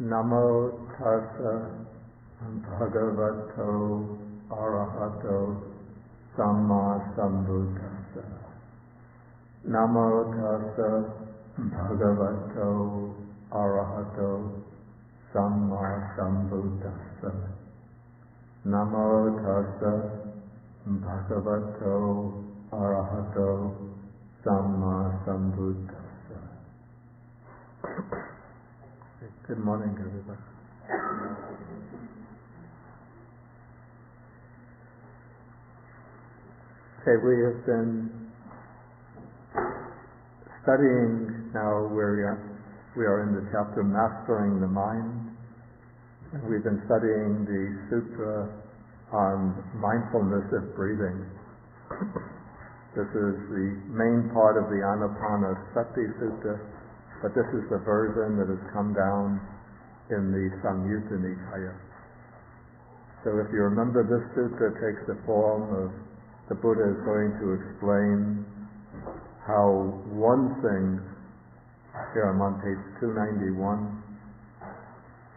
Namo tassa bhagavato arahato samma sambuddhassa. Namo tassa bhagavato arahato samma sambuddhassa. Namo tassa bhagavato arahato samma sambuddhassa. Good morning, everybody. Okay, we have been studying now. We are in the chapter Mastering the Mind. And we've been studying the sutra on mindfulness of breathing. This is the main part of the Anapanasati Sutta, but this is the version that has come down in the Samyutta Nikaya. So if you remember, this sutta takes the form of the Buddha is going to explain how one thing, here I'm on page 291,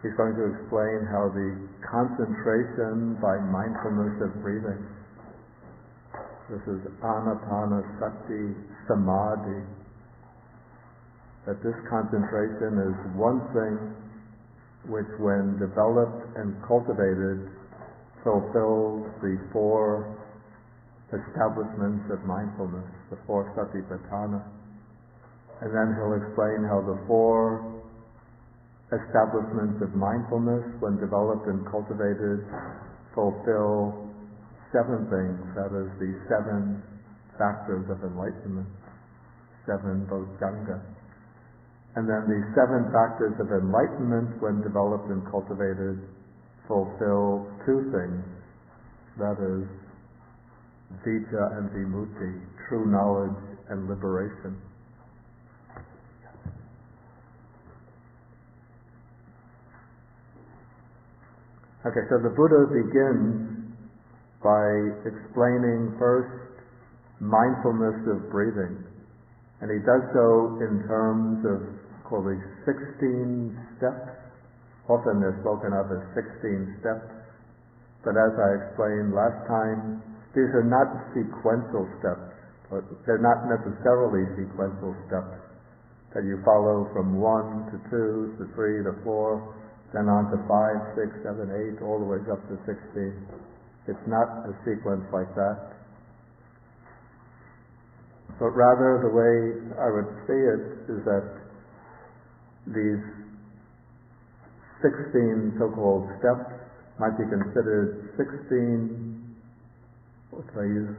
he's going to explain how the concentration by mindfulness of breathing, this is Anapanasati Samadhi, that this concentration is one thing which, when developed and cultivated, fulfills the four establishments of mindfulness, the four satipatthana. And then he'll explain how the four establishments of mindfulness, when developed and cultivated, fulfill seven things, that is, the seven factors of enlightenment, seven bodhanga. And then the seven factors of enlightenment, when developed and cultivated, fulfill two things, that is, vijja and vimutti, true knowledge and liberation. Okay, so the Buddha begins by explaining first mindfulness of breathing. And he does so in terms of called the 16 steps. Often they're spoken of as 16 steps. But as I explained last time, these are not sequential steps. They're not necessarily sequential steps that you follow from 1 to 2 to 3 to 4, then on to 5, 6, 7, 8, all the way up to 16. It's not a sequence like that. But rather, the way I would see it is that these 16 so-called steps might be considered 16, what did I use?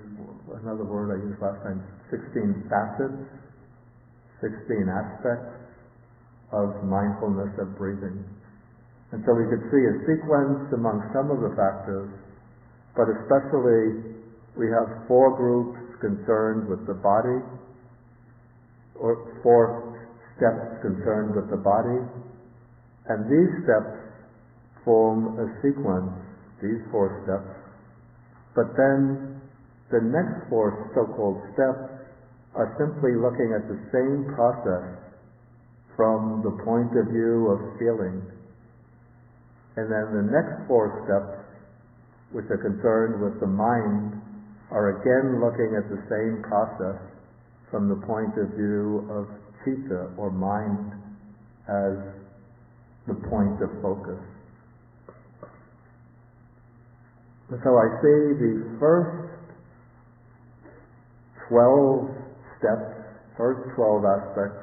Another word I used last time, 16 facets, 16 aspects of mindfulness of breathing. And so we could see a sequence among some of the factors, but especially we have four groups concerned with the body, or four steps concerned with the body, and these steps form a sequence, these four steps, but then the next four so-called steps are simply looking at the same process from the point of view of feeling. And then the next four steps, which are concerned with the mind, are again looking at the same process from the point of view of citta, or mind, as the point of focus. And so I see the first 12 steps, first 12 aspects,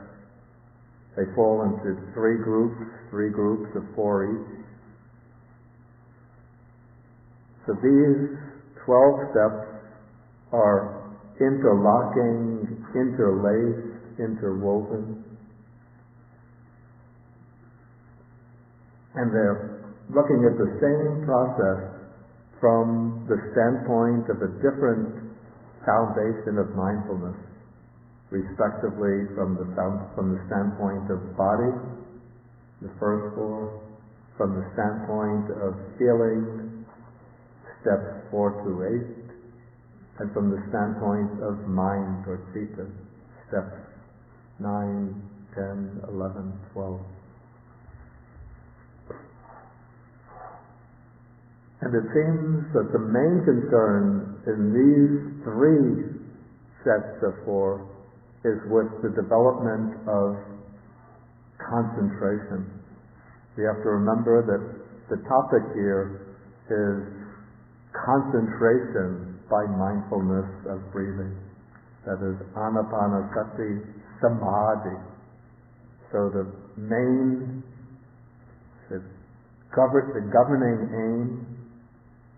they fall into three groups of four each. So these 12 steps are interlocking, interlaced, interwoven. And they're looking at the same process from the standpoint of a different foundation of mindfulness, respectively from the standpoint of body, the first four, from the standpoint of feeling, steps 4 through 8, and from the standpoint of mind, or citta, steps 9, 10, 11, 12. And it seems that the main concern in these three sets of four is with the development of concentration. We have to remember that the topic here is concentration by mindfulness of breathing. That is anapanasati samadhi. So the main, the governing aim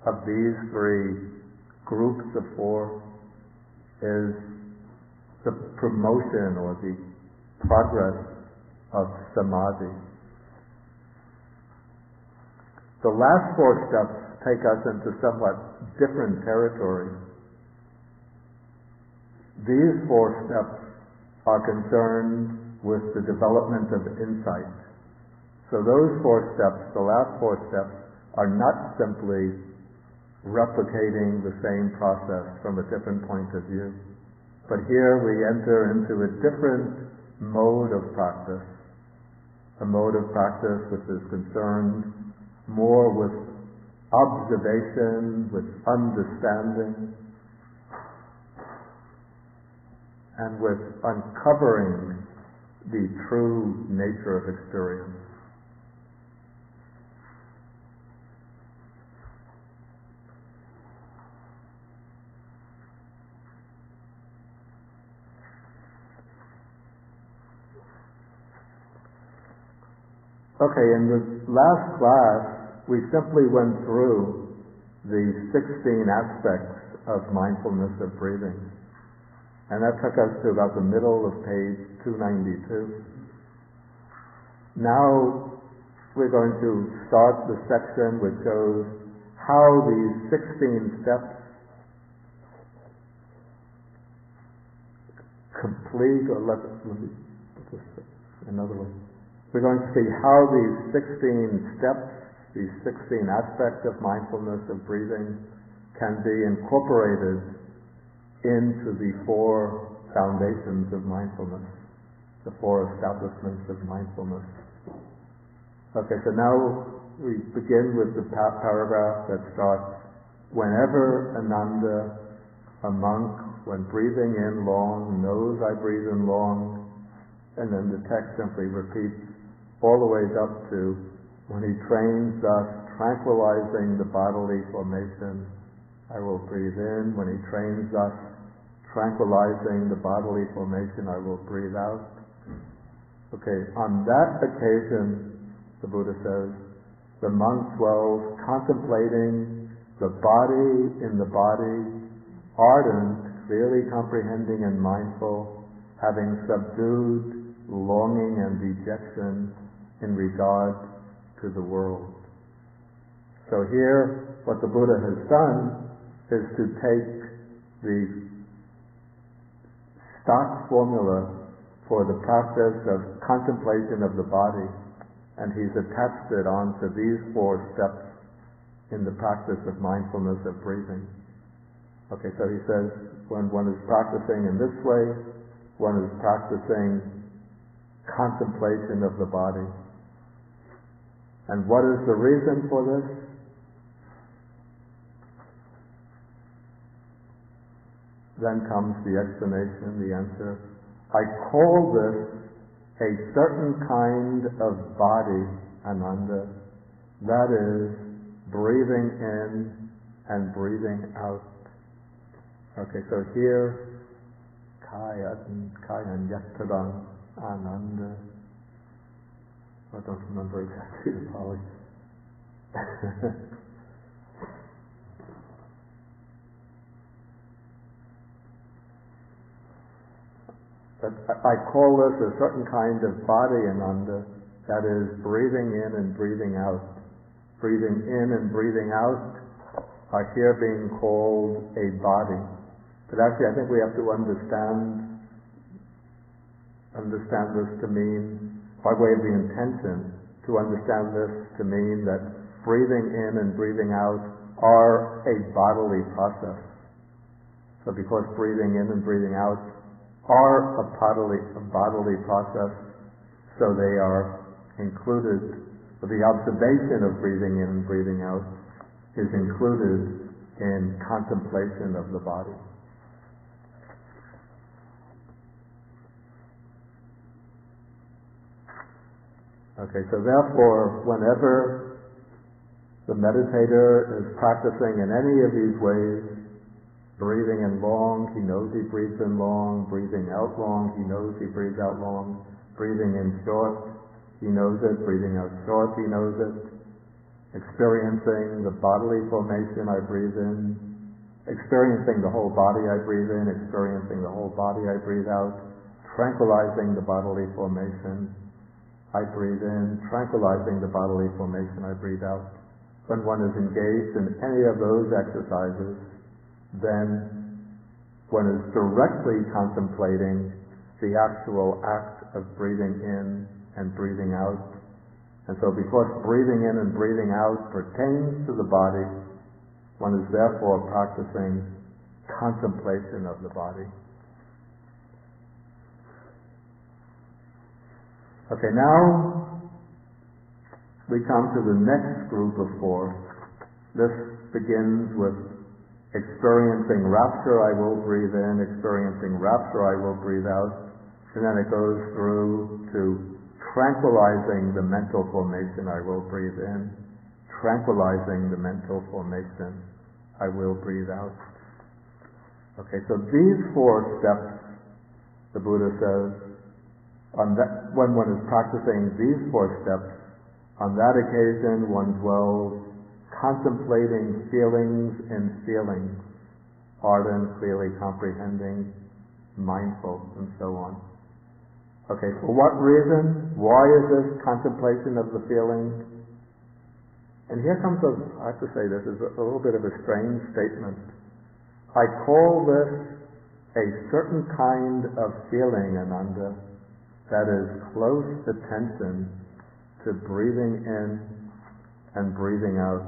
of these three groups of four is the promotion or the progress of samadhi. The last four steps take us into somewhat different territory. These four steps are concerned with the development of insight. So those four steps, the last four steps, are not simply replicating the same process from a different point of view. But here we enter into a different mode of practice, a mode of practice which is concerned more with observation, with understanding, and with uncovering the true nature of experience. Okay, in the last class, we simply went through the 16 aspects of mindfulness of breathing. And that took us to about the middle of page 292. Now we're going to start the section which shows how these 16 steps complete, or let me put this another way. We're going to see how these 16 steps, these 16 aspects of mindfulness of breathing can be incorporated into the four foundations of mindfulness, the four establishments of mindfulness. Okay, so now we begin with the paragraph that starts, whenever Ananda, a monk, when breathing in long, knows I breathe in long, and then the text simply repeats all the way up to when he trains thus, tranquilizing the bodily formation, I will breathe in. When he trains thus, tranquilizing the bodily formation, I will breathe out. Okay, on that occasion, the Buddha says, the monk dwells contemplating the body in the body, ardent, clearly comprehending and mindful, having subdued longing and dejection in regard to the world. So here, what the Buddha has done is to take the stock formula for the practice of contemplation of the body, and he's attached it onto these four steps in the practice of mindfulness of breathing. Okay, so he says, when one is practicing in this way, one is practicing contemplation of the body. And what is the reason for this? Then comes the explanation, the answer. I call this a certain kind of body, Ananda, that is breathing in and breathing out. Okay, so here, kaya yatadang Ananda. I don't remember exactly the Pali. But I call this a certain kind of body, Ananda, that is breathing in and breathing out. Breathing in and breathing out are here being called a body. But actually I think we have to understand this to mean, by way of the intention, to understand this to mean that breathing in and breathing out are a bodily process. So because breathing in and breathing out are a bodily process, so they are included. The observation of breathing in and breathing out is included in contemplation of the body. Okay, so therefore, whenever the meditator is practicing in any of these ways, breathing in long, he knows he breathes in long; breathing out long, he knows he breathes out long; breathing in short, he knows it; breathing out short, he knows it; experiencing the bodily formation, I breathe in; experiencing the whole body, I breathe in; experiencing the whole body, I breathe out; tranquilizing the bodily formation, I breathe in; tranquilizing the bodily formation, I breathe out. When one is engaged in any of those exercises, then one is directly contemplating the actual act of breathing in and breathing out. And so because breathing in and breathing out pertains to the body, one is therefore practicing contemplation of the body. Okay, now we come to the next group of four. This begins with experiencing rapture, I will breathe in; experiencing rapture, I will breathe out. And then it goes through to tranquilizing the mental formation, I will breathe in; tranquilizing the mental formation, I will breathe out. Okay, so these four steps, the Buddha says, when one is practicing these four steps, on that occasion one dwells contemplating feelings and feelings, ardent, clearly comprehending, mindful, and so on. Okay, for what reason? Why is this contemplation of the feelings? And here comes I have to say, this is a little bit of a strange statement. I call this a certain kind of feeling, Ananda, that is close attention to breathing in and breathing out.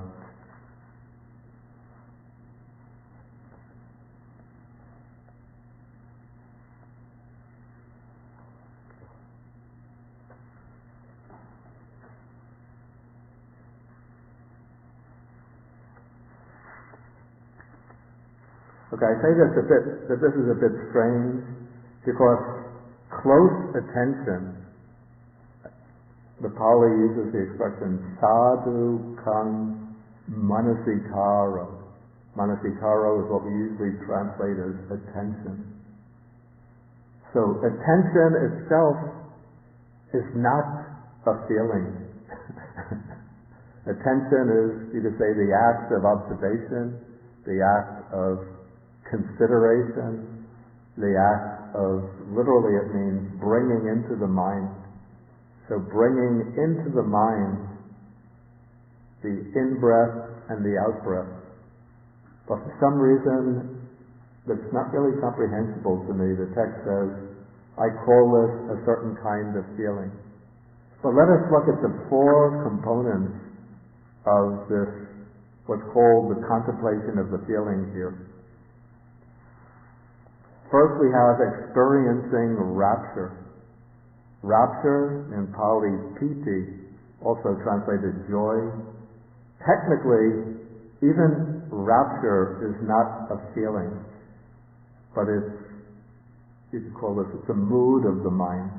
Okay, I say this is a bit strange because close attention, the Pali uses the expression sadhu kan manasikaro. Manasikaro is what we usually translate as attention. So attention itself is not a feeling. Attention is, you could say, the act of observation, the act of consideration, the act of, literally it means bringing into the mind. So bringing into the mind the in-breath and the out-breath. But for some reason, that's not really comprehensible to me. The text says, I call this a certain kind of feeling. But let us look at the four components of this, what's called the contemplation of the feelings here. First we have experiencing rapture. Rapture, in Pali piti, also translated joy. Technically, even rapture is not a feeling, but it's, you could call this, it's a mood of the mind.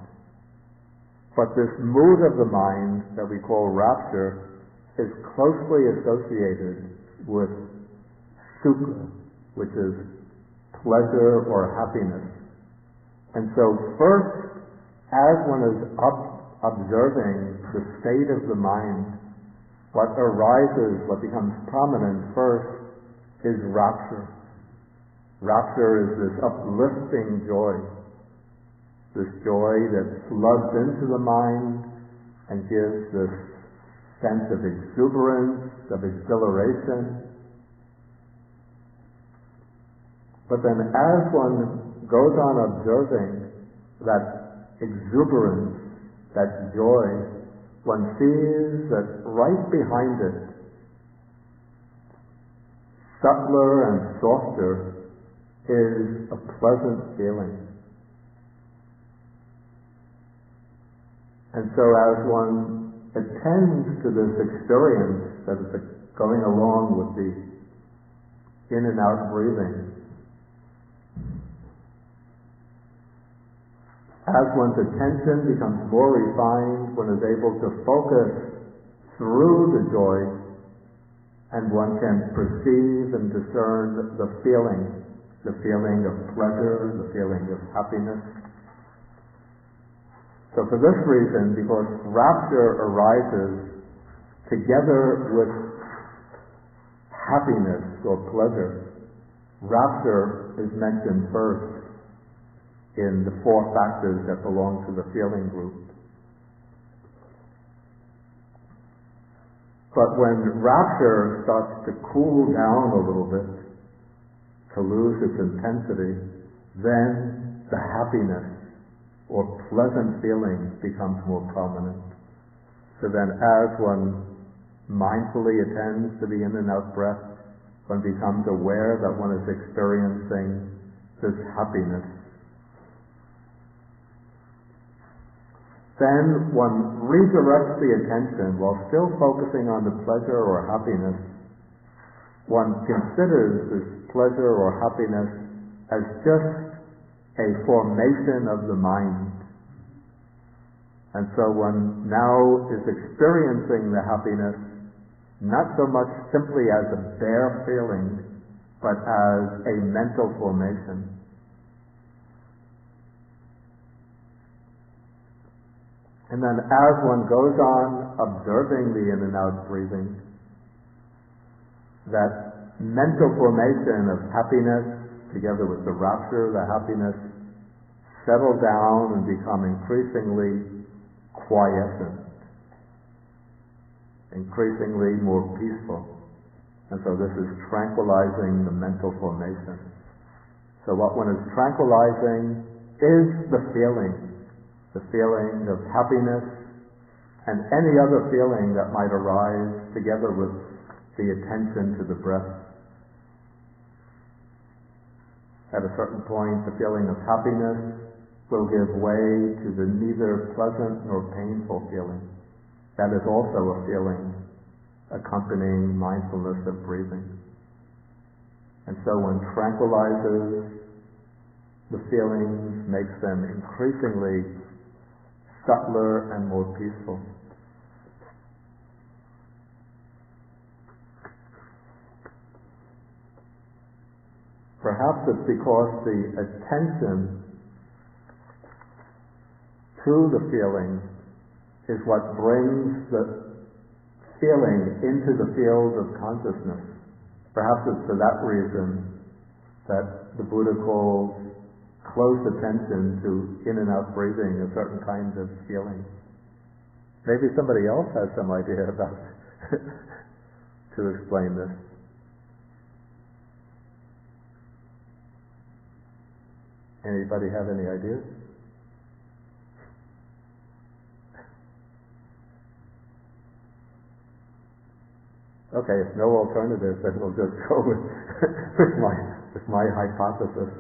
But this mood of the mind that we call rapture is closely associated with sukha, which is pleasure or happiness. And so first, as one is observing the state of the mind, what arises, what becomes prominent first is rapture. Rapture is this uplifting joy, this joy that floods into the mind and gives this sense of exuberance, of exhilaration. But then as one goes on observing that exuberance, that joy, one sees that right behind it, subtler and softer, is a pleasant feeling. And so as one attends to this experience, that is a going along with the in and out breathing. As one's attention becomes more refined, one is able to focus through the joy, and one can perceive and discern the feeling of pleasure, the feeling of happiness. So for this reason, because rapture arises together with happiness or pleasure, rapture is mentioned first in the four factors that belong to the feeling group. But when rapture starts to cool down a little bit, to lose its intensity, then the happiness or pleasant feeling becomes more prominent. So then as one mindfully attends to the in and out breath, one becomes aware that one is experiencing this happiness. Then one redirects the attention while still focusing on the pleasure or happiness. One considers this pleasure or happiness as just a formation of the mind. And so one now is experiencing the happiness not so much simply as a bare feeling, but as a mental formation. And then as one goes on observing the in and out breathing, that mental formation of happiness together with the rapture, the happiness, settle down and become increasingly quiescent, increasingly more peaceful. And so this is tranquilizing the mental formation. So what one is tranquilizing is the feeling of happiness and any other feeling that might arise together with the attention to the breath. At a certain point, the feeling of happiness will give way to the neither pleasant nor painful feeling. That is also a feeling accompanying mindfulness of breathing. And so one tranquilizes the feelings, makes them increasingly subtler and more peaceful. Perhaps it's because the attention to the feeling is what brings the feeling into the field of consciousness. Perhaps it's for that reason that the Buddha calls close attention to in and out breathing a certain kind of feeling. Maybe somebody else has some idea about to explain this. Anybody have any ideas? Okay, if no alternative, then we'll just go with my hypothesis.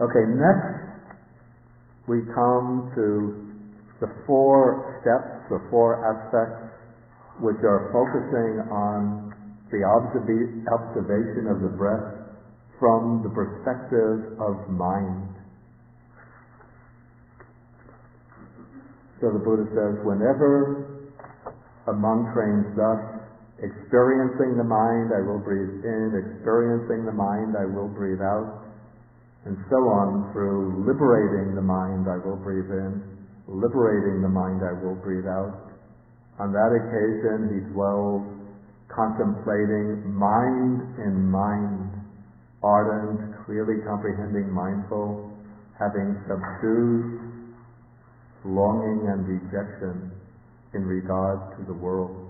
Okay, next we come to the four steps, the four aspects, which are focusing on the observation of the breath from the perspective of mind. So the Buddha says, whenever a monk trains thus, experiencing the mind, I will breathe in, experiencing the mind, I will breathe out, and so on through liberating the mind, I will breathe in, liberating the mind, I will breathe out. On that occasion, he dwells contemplating mind in mind, ardent, clearly comprehending, mindful, having subdued longing and rejection in regard to the world.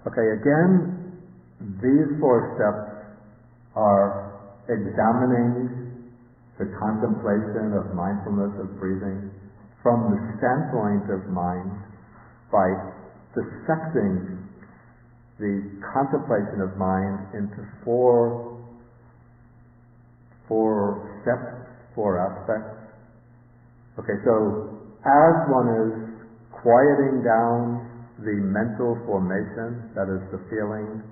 Okay, again, these four steps are examining the contemplation of mindfulness of breathing from the standpoint of mind. by dissecting the contemplation of mind into four steps, four aspects. Okay, so as one is quieting down the mental formation, that is the feeling,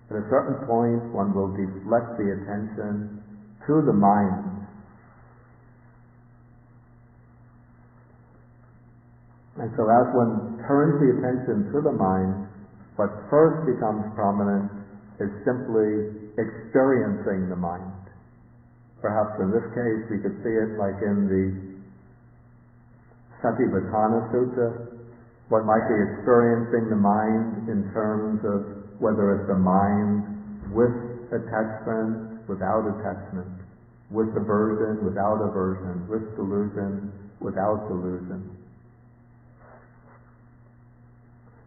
at a certain point one will deflect the attention to the mind. And so as one turns the attention to the mind, what first becomes prominent is simply experiencing the mind. Perhaps in this case we could see it like in the Satipatthana Sutta. One might be experiencing the mind in terms of whether it's a mind with attachment, without attachment, with aversion, without aversion, with delusion, without delusion.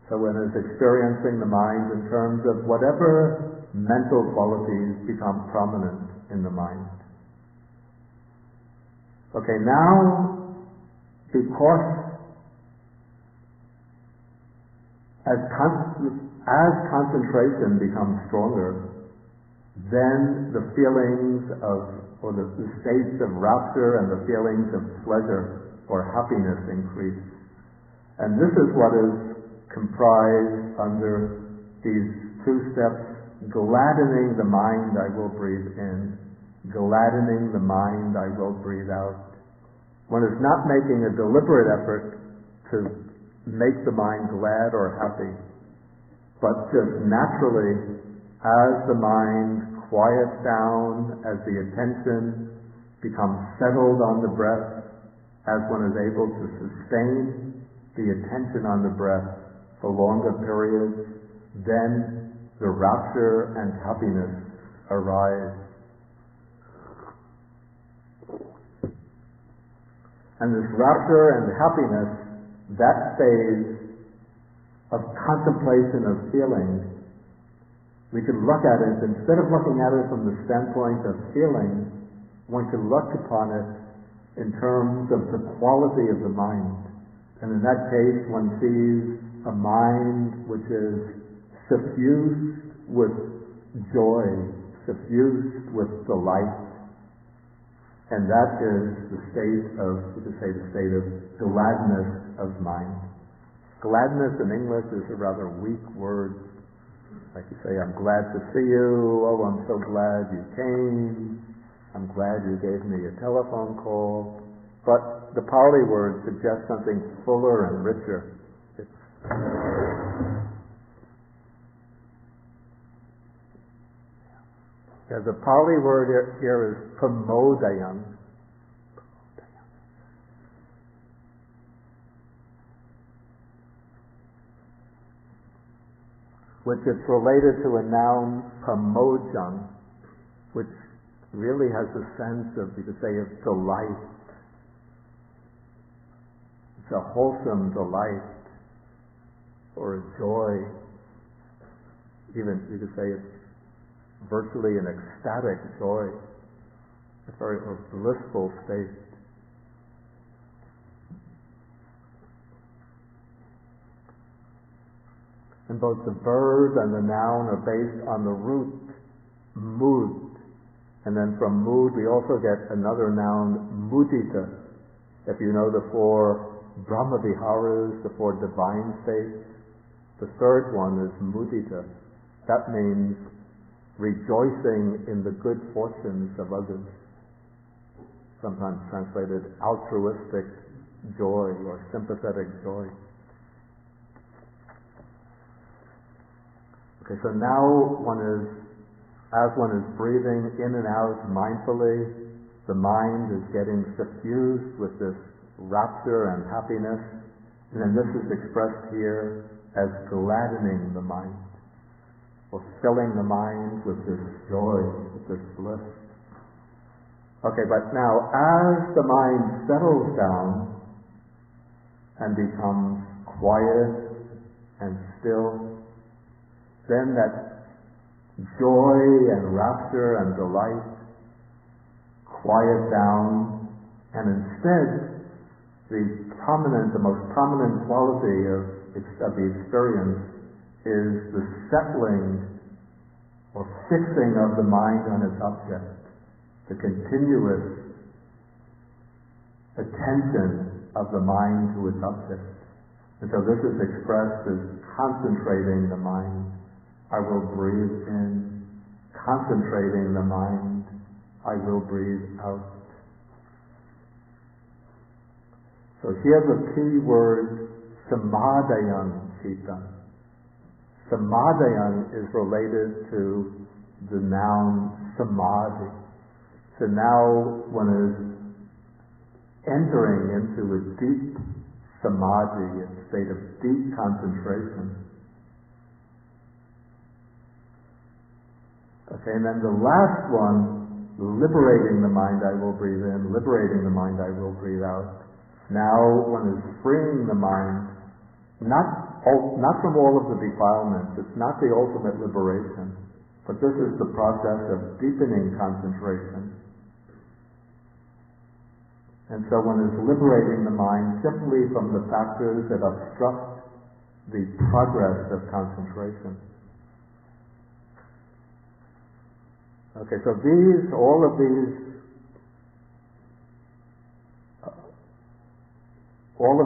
So one is experiencing the mind in terms of whatever mental qualities become prominent in the mind. Okay, now, because as concentration becomes stronger, then the feelings of, or the states of rapture and the feelings of pleasure or happiness increase. And this is what is comprised under these two steps: gladdening the mind I will breathe in, gladdening the mind I will breathe out. One is not making a deliberate effort to make the mind glad or happy, but just naturally, as the mind quiets down, as the attention becomes settled on the breath, as one is able to sustain the attention on the breath for longer periods, then the rapture and happiness arise. And this rapture and happiness, that phase of contemplation of feeling, we could look at it, instead of looking at it from the standpoint of feeling, one could look upon it in terms of the quality of the mind. And in that case, one sees a mind which is suffused with joy, suffused with delight. And that is the state of, we could say, the state of gladness of mind. Gladness in English is a rather weak word. Like you say, I'm glad to see you. Oh, I'm so glad you came. I'm glad you gave me a telephone call. But the Pali word suggests something fuller and richer. The Pali word here is pramodayam. Which is related to a noun pramojam, which really has a sense of, you could say, of delight. It's a wholesome delight, or a joy. Even, you could say, it's virtually an ecstatic joy, a very blissful state. And both the verb and the noun are based on the root mood. And then from mood we also get another noun, mudita. If you know the four Brahma-viharas, the four divine states, the third one is mudita. That means rejoicing in the good fortunes of others. Sometimes translated altruistic joy or sympathetic joy. Okay, so now as one is breathing in and out mindfully, the mind is getting suffused with this rapture and happiness, and then this is expressed here as gladdening the mind, or filling the mind with this joy, with this bliss. Okay, but now as the mind settles down and becomes quiet and still, then that joy and rapture and delight quiet down, and instead the most prominent quality of the experience is the settling or fixing of the mind on its object, the continuous attention of the mind to its object. And so this is expressed as concentrating the mind. I will breathe in, concentrating the mind. I will breathe out. So here the key word, samadhayan citta. Samadhayan is related to the noun samadhi. So now one is entering into a deep samadhi, a state of deep concentration. Okay, and then the last one, liberating the mind I will breathe in, liberating the mind I will breathe out. Now one is freeing the mind, not from all of the defilements. It's not the ultimate liberation, but this is the process of deepening concentration. And so one is liberating the mind simply from the factors that obstruct the progress of concentration. Okay, so all of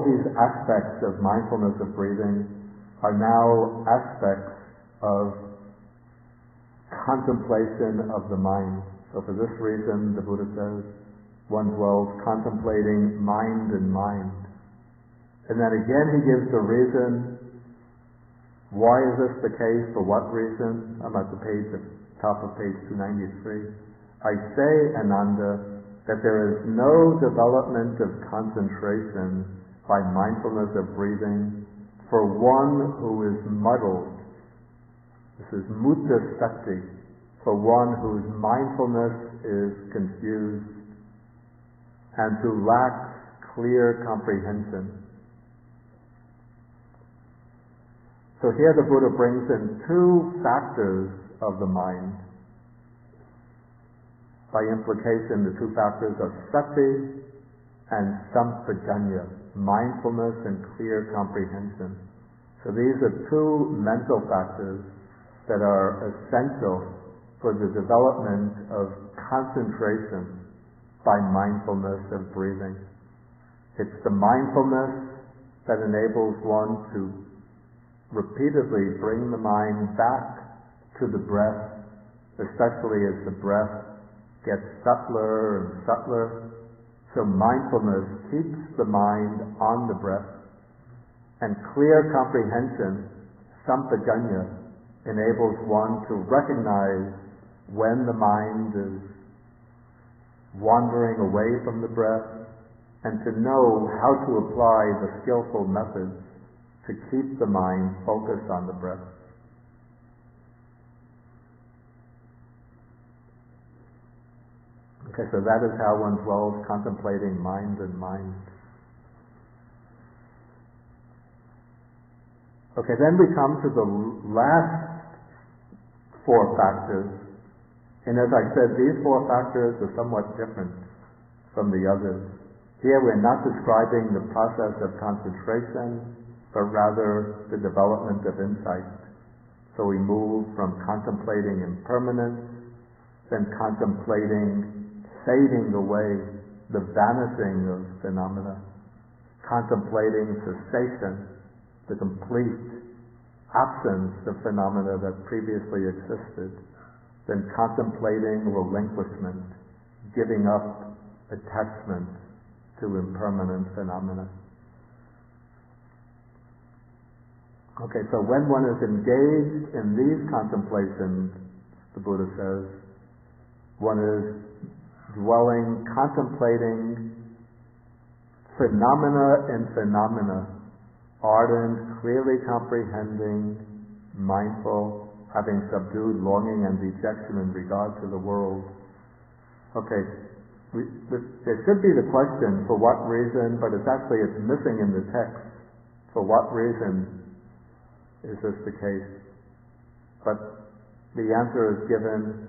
these aspects of mindfulness of breathing are now aspects of contemplation of the mind. So for this reason, the Buddha says, one dwells contemplating mind and mind. And then again he gives the reason. Why is this the case? For what reason? I'm at the top of page 293. I say, Ananda, that there is no development of concentration by mindfulness of breathing for one who is muddled. This is mutta sati, for one whose mindfulness is confused and who lacks clear comprehension. So here the Buddha brings in two factors of the mind. By implication, the two factors are sati and sampajanya, mindfulness and clear comprehension. So these are two mental factors that are essential for the development of concentration by mindfulness of breathing. It's the mindfulness that enables one to repeatedly bring the mind back to the breath, especially as the breath gets subtler and subtler. So mindfulness keeps the mind on the breath. And clear comprehension, sampajanya, enables one to recognize when the mind is wandering away from the breath, and to know how to apply the skillful methods to keep the mind focused on the breath. Okay, so that is how one dwells contemplating mind and mind. Okay, then we come to the last four factors. And as I said, these four factors are somewhat different from the others. Here we're not describing the process of concentration, but rather the development of insight. So we move from contemplating impermanence, then contemplating fading away, the vanishing of phenomena, contemplating cessation, the complete absence of phenomena that previously existed, then contemplating relinquishment, giving up attachment to impermanent phenomena. Okay, so when one is engaged in these contemplations, the Buddha says, one is dwelling, contemplating phenomena in phenomena, ardent, clearly comprehending, mindful, having subdued longing and dejection in regard to the world. Okay, there should be the question, for what reason, but it's missing in the text. For what reason is this the case? But the answer is given,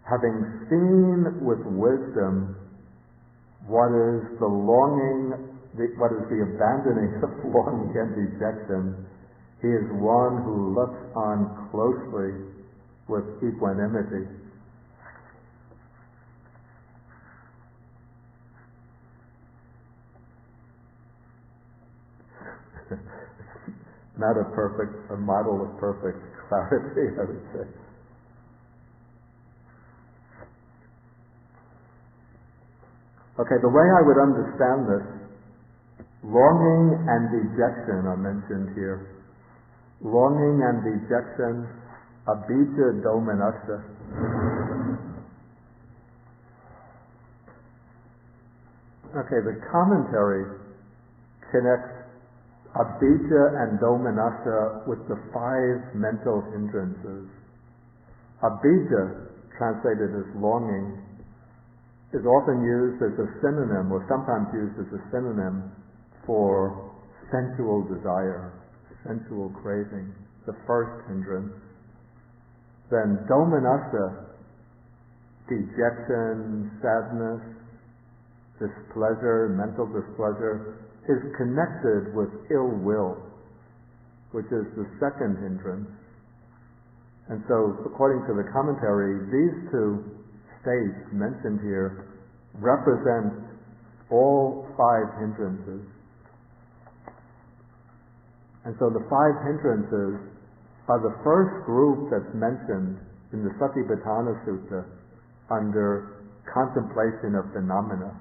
having seen with wisdom what is the longing what is the abandoning of longing and dejection, he is one who looks on closely with equanimity. Not a model of perfect clarity, I would say. Okay, the way I would understand this, longing and dejection are mentioned here. Longing and dejection, abhijja domanassa. Okay, the commentary connects abhijja and domanassa with the 5 mental hindrances. Abhijja, translated as longing, is often used as a synonym, or sometimes used as a synonym, for sensual desire, sensual craving, the first hindrance. Then domanassa, dejection, sadness, displeasure, mental displeasure, is connected with ill will, which is the second hindrance. And so, according to the commentary, these 2 states mentioned here represent all 5 hindrances. And so the 5 hindrances are the first group that's mentioned in the Satipatthana Sutta under contemplation of phenomena.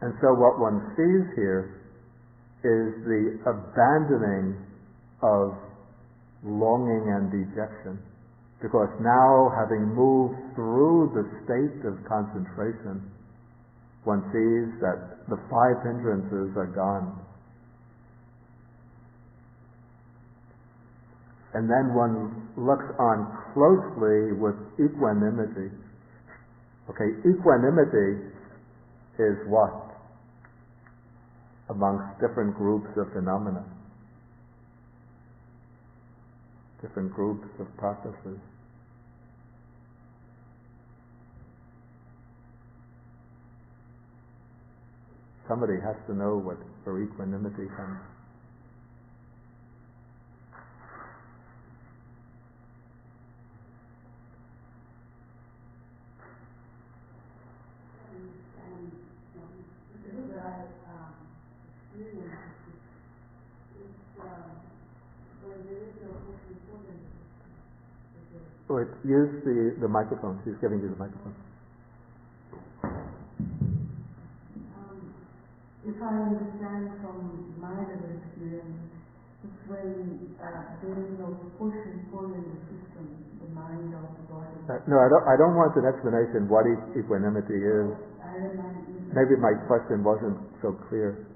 And so what one sees here is the abandoning of longing and dejection. Because now, having moved through the state of concentration, one sees that the 5 hindrances are gone. And then one looks on closely with equanimity. Okay, equanimity is what? Amongst different groups of phenomena, different groups of processes. Somebody has to know where equanimity comes. Wait, use the microphone. She's giving you the microphone. If I understand from my little experience, it's when there is no push and pull in the system, the mind or the body. No, I don't want an explanation what equanimity is. Maybe my question wasn't so clear.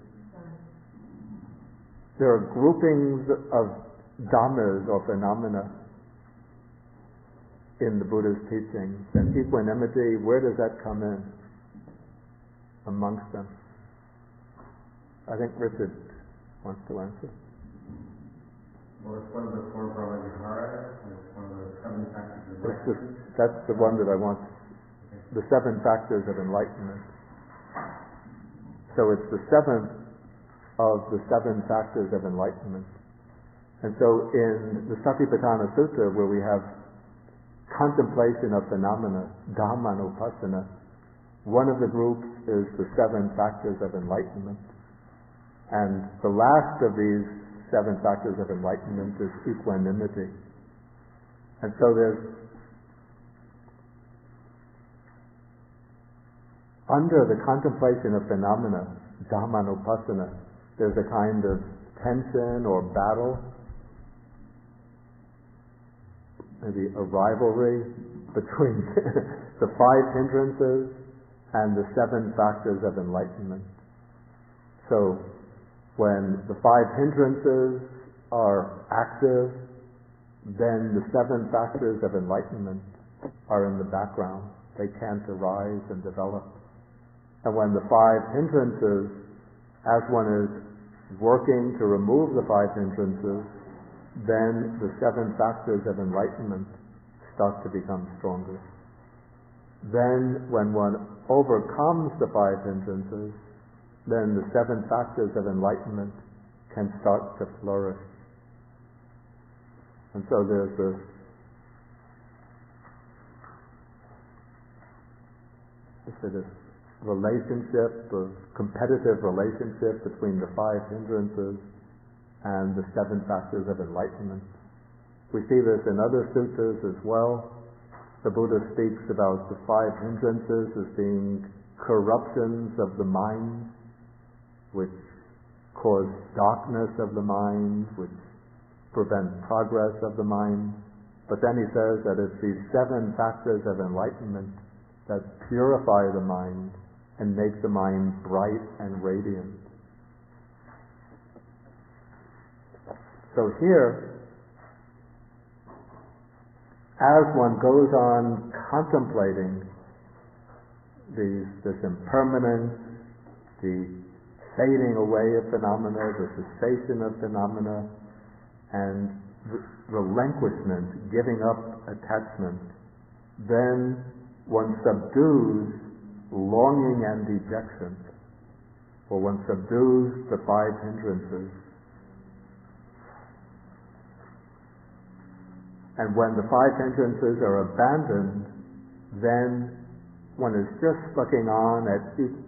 There are groupings of dhammas or phenomena in the Buddha's teachings, and equanimity, where does that come in amongst them? I think Richard wants to answer. Well, it's one of the 4 brahmaviharas, and it's one of the 7 factors of enlightenment. That's the one that I want. The 7 factors of enlightenment. So it's the 7th of the 7 factors of enlightenment. And so in the Satipatthana Sutta, where we have contemplation of phenomena, dhammanupassana, one of the groups is the 7 factors of enlightenment. And the last of these 7 factors of enlightenment is equanimity. And so there's, under the contemplation of phenomena, dhammanupassana, there's a kind of tension or battle, maybe a rivalry between the 5 hindrances and the 7 factors of enlightenment. So when the 5 hindrances are active, then the 7 factors of enlightenment are in the background. They can't arise and develop. And when the 5 hindrances, as one is working to remove the 5 hindrances, then the 7 factors of enlightenment start to become stronger. Then when one overcomes the 5 hindrances, then the 7 factors of enlightenment can start to flourish. And so there's this relationship, of competitive relationship between the 5 hindrances and the 7 factors of enlightenment. We see this in other sutras as well. The Buddha speaks about the 5 hindrances as being corruptions of the mind, which cause darkness of the mind, which prevent progress of the mind. But then he says that it's these 7 factors of enlightenment that purify the mind and make the mind bright and radiant. So here, as one goes on contemplating this impermanence, the fading away of phenomena, the cessation of phenomena, and relinquishment, giving up attachment, then one subdues longing and dejection, or one subdues the 5 hindrances. And when the 5 hindrances are abandoned, then one is just looking on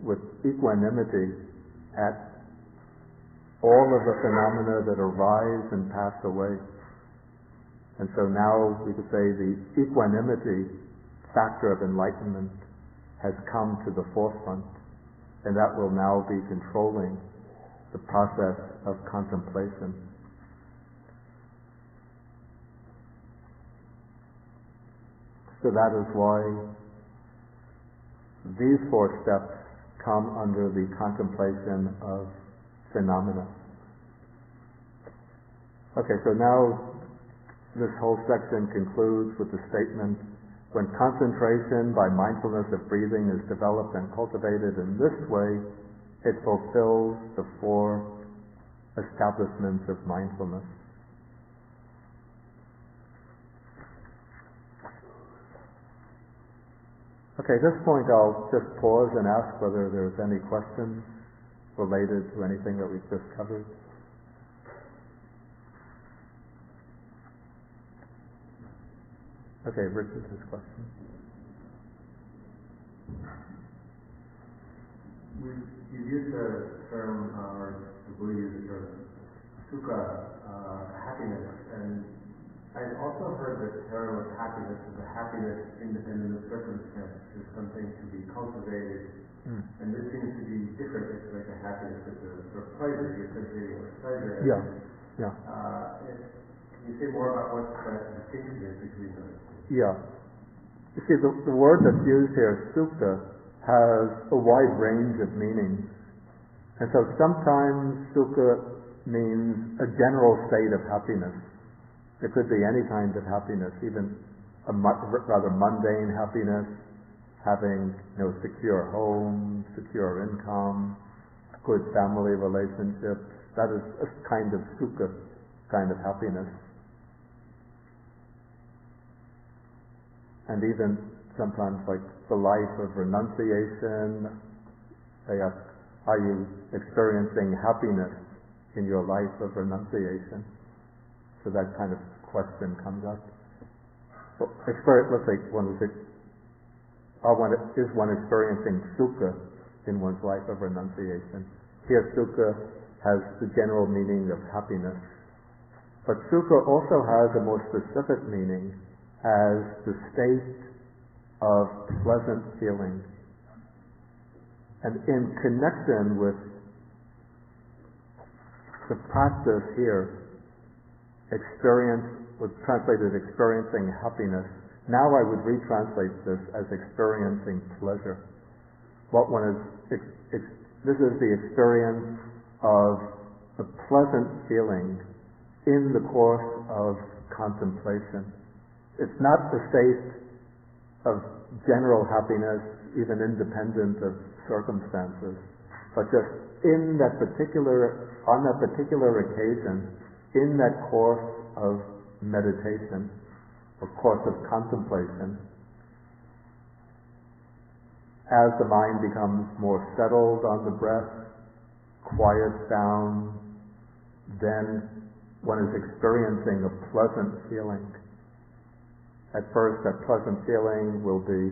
with equanimity at all of the phenomena that arise and pass away. And so now we could say the equanimity factor of enlightenment has come to the forefront, and that will now be controlling the process of contemplation. So that is why these 4 steps come under the contemplation of phenomena. Okay, so now this whole section concludes with the statement, when concentration by mindfulness of breathing is developed and cultivated in this way, it fulfills the 4 establishments of mindfulness. Okay, at this point I'll just pause and ask whether there's any questions related to anything that we've just covered. Okay, Richard has a question. You've used the term, or the Buddha used the term, sukha, happiness, and I've also heard the term of happiness as a happiness independent of circumstance, as something to be cultivated. And this seems to be different. It's like a happiness with for pleasure. You're associating with pleasure. Yeah. Can you say more about what that distinction is between those? Yeah. You see, the word that's used here, sukha, has a wide range of meanings. And so sometimes sukha means a general state of happiness. It could be any kind of happiness, even a rather mundane happiness, having secure home, secure income, good family relationships. That is a kind of sukha, kind of happiness. And even sometimes like the life of renunciation, they ask, are you experiencing happiness in your life of renunciation? So that kind of question comes up. So let's say is one experiencing sukha in one's life of renunciation? Here sukha has the general meaning of happiness. But sukha also has a more specific meaning as the state of pleasant feeling. And in connection with the practice here, translated experiencing happiness, now I would retranslate this as experiencing pleasure. This is the experience of a pleasant feeling in the course of contemplation. It's not the state of general happiness, even independent of circumstances, but just on that particular occasion, in that course of meditation, or course of contemplation, as the mind becomes more settled on the breath, quiets down, then one is experiencing a pleasant feeling. At first, that pleasant feeling will be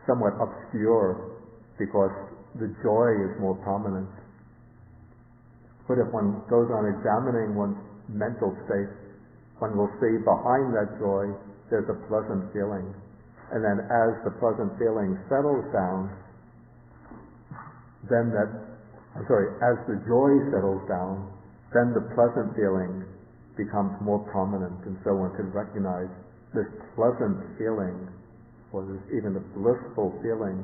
somewhat obscure because the joy is more prominent. But if one goes on examining one's mental state, one will see behind that joy there's a pleasant feeling. And then as the pleasant feeling settles down, then as the joy settles down, then the pleasant feeling becomes more prominent, and so one can recognize this pleasant feeling, or this even a blissful feeling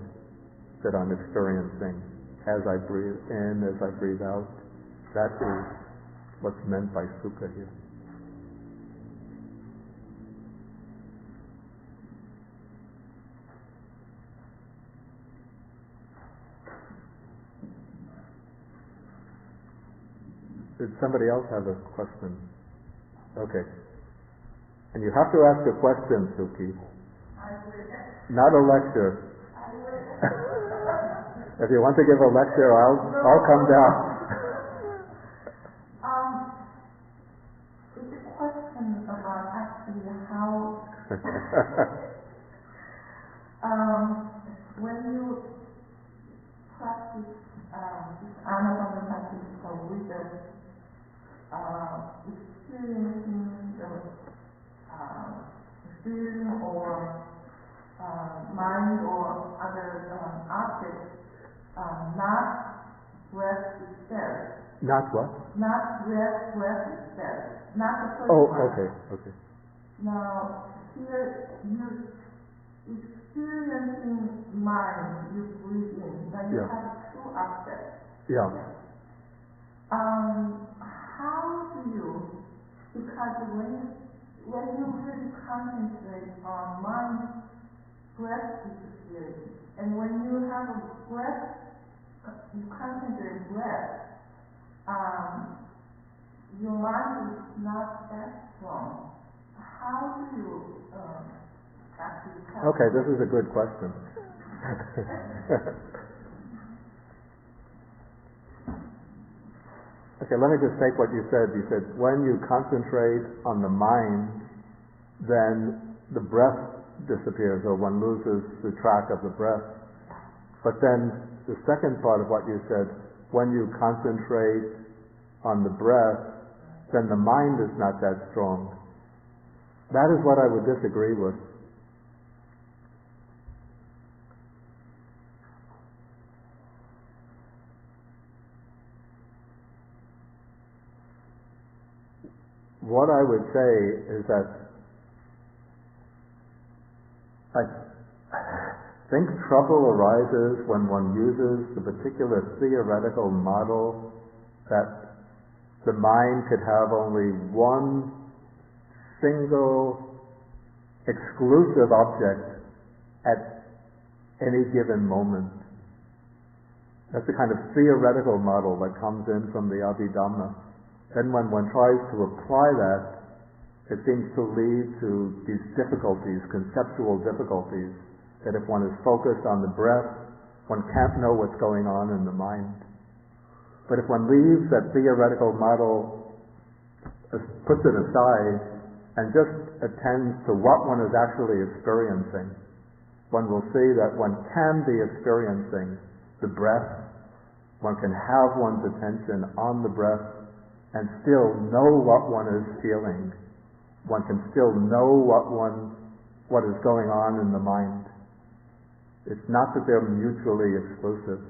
that I'm experiencing as I breathe in, as I breathe out. That is what's meant by sukha here. Did somebody else have a question? Okay. And you have to ask a question, Suki. Not a lecture. If you want to give a lecture, I'll come down. It's a question about actually how when you practice this anapanasati with experiencing the feeling or mind or other objects, not breath itself. Not what? Not breath itself. Not the first Oh, part. okay. Now, here you experiencing mind, you breathe in. Now you have two aspects. Yeah. How do you, because when you really concentrate on mind, breath disappears. And when you have a breath, you concentrate breath, your mind is not that strong. How do you actually help? Okay, this is a good question. Okay, let me just take what you said. You said when you concentrate on the mind, then the breath disappears, or one loses the track of the breath. But then the second part of what you said, when you concentrate on the breath, then the mind is not that strong. That is what I would disagree with. What I would say is that I think trouble arises when one uses the particular theoretical model that the mind could have only one single exclusive object at any given moment. That's the kind of theoretical model that comes in from the Abhidhamma. Then when one tries to apply that, it seems to lead to these difficulties, conceptual difficulties, that if one is focused on the breath, one can't know what's going on in the mind. But if one leaves that theoretical model, puts it aside, and just attends to what one is actually experiencing, one will see that one can be experiencing the breath, one can have one's attention on the breath, and still know what one is feeling. One can still know what is going on in the mind. It's not that they're mutually exclusive.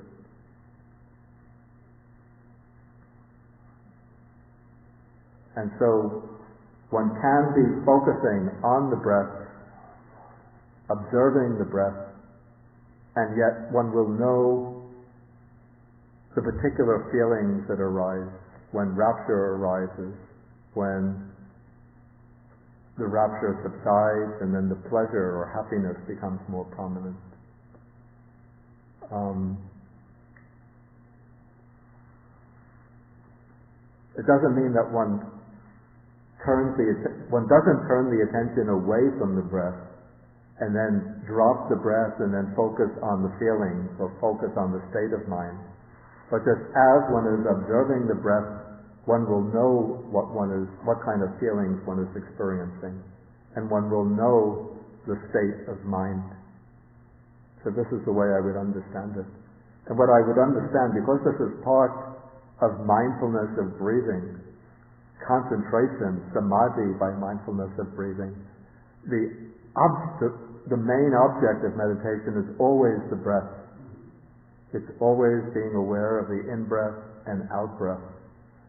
And so one can be focusing on the breath, observing the breath, and yet one will know the particular feelings that arise. When rapture arises, when the rapture subsides, and then the pleasure or happiness becomes more prominent. It doesn't mean that one doesn't turn the attention away from the breath, and then drop the breath and then focus on the feelings or focus on the state of mind. But just as one is observing the breath, one will know what kind of feelings one is experiencing, and one will know the state of mind. So this is the way I would understand it. And what I would understand, because this is part of mindfulness of breathing, concentration, samadhi by mindfulness of breathing, the main object of meditation is always the breath. It's always being aware of the in-breath and out-breath.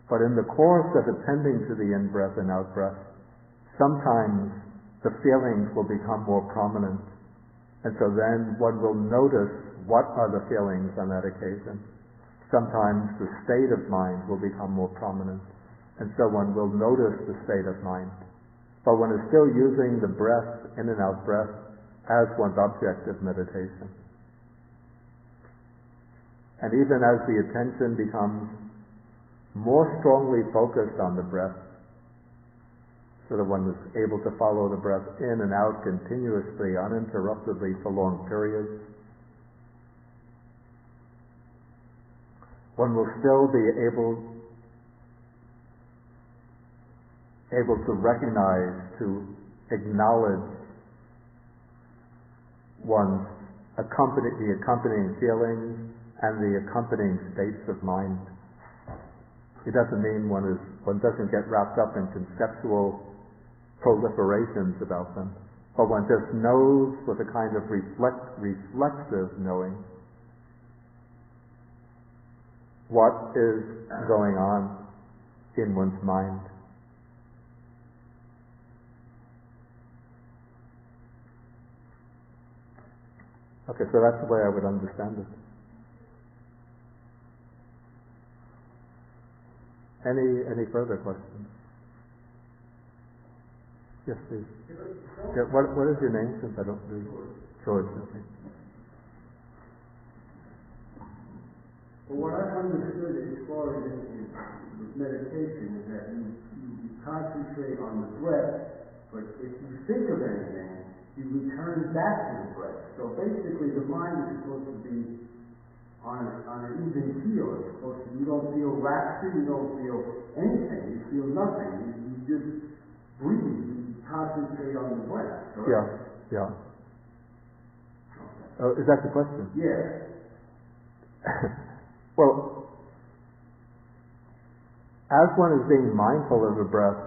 But in the course of attending to the in-breath and out-breath, sometimes the feelings will become more prominent. And so then one will notice what are the feelings on that occasion. Sometimes the state of mind will become more prominent. And so one will notice the state of mind. But one is still using the breath, in and out breath, as one's object of meditation. And even as the attention becomes more strongly focused on the breath, so that one is able to follow the breath in and out continuously, uninterruptedly for long periods, one will still be able to recognize, to acknowledge one's the accompanying feelings and the accompanying states of mind. It doesn't mean one doesn't get wrapped up in conceptual proliferations about them, but one just knows with a kind of reflexive knowing what is going on in one's mind. Okay, so that's the way I would understand it. Any further questions? Yes, please. Yeah, what is your name, since I don't do George? Okay. Well, what I've understood as far as with meditation is that you concentrate on the breath, but if you think of anything, you return back to the breath. So basically the mind is supposed to be on an even keel. It's supposed to, you don't feel rapture, you don't feel anything, you feel nothing. You just breathe, you concentrate on the breath, correct? Yeah. Oh, is that the question? Yeah. Well, as one is being mindful of the breath,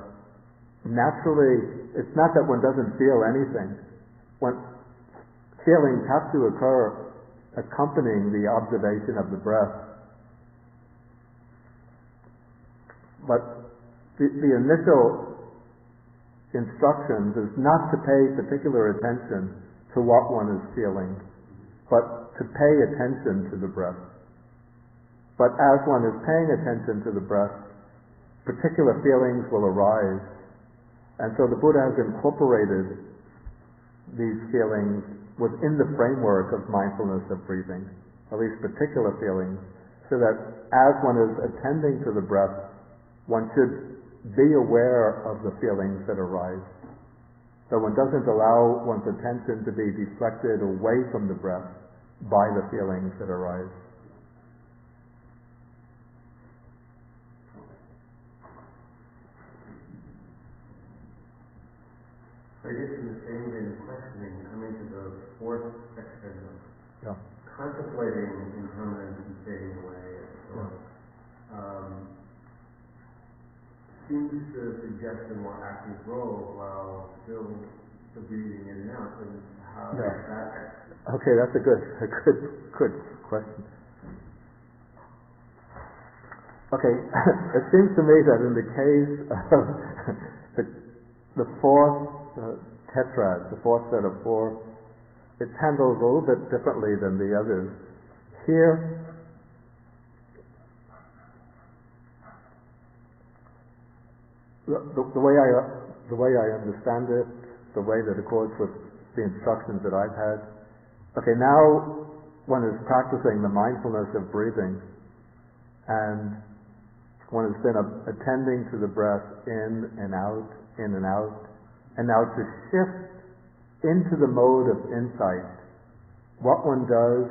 naturally, it's not that one doesn't feel anything. Feelings have to occur accompanying the observation of the breath. But the initial instructions is not to pay particular attention to what one is feeling, but to pay attention to the breath. But as one is paying attention to the breath, particular feelings will arise. And so the Buddha has incorporated these feelings within the framework of mindfulness of breathing, at least particular feelings, so that as one is attending to the breath, one should be aware of the feelings that arise. So one doesn't allow one's attention to be deflected away from the breath by the feelings that arise. I guess in the same vein of questioning, coming to the fourth section of contemplating impermanence and fading away, seems to suggest a more active role while still the breathing in and out. And how is that? Okay, that's a good question. Okay, it seems to me that in the case of the fourth tetrad, the fourth set of four, it's handled a little bit differently than the others. Here, the way I understand it, the way that accords with the instructions that I've had. Okay, now one is practicing the mindfulness of breathing, and one has been attending to the breath in and out, and now to shift into the mode of insight, what one does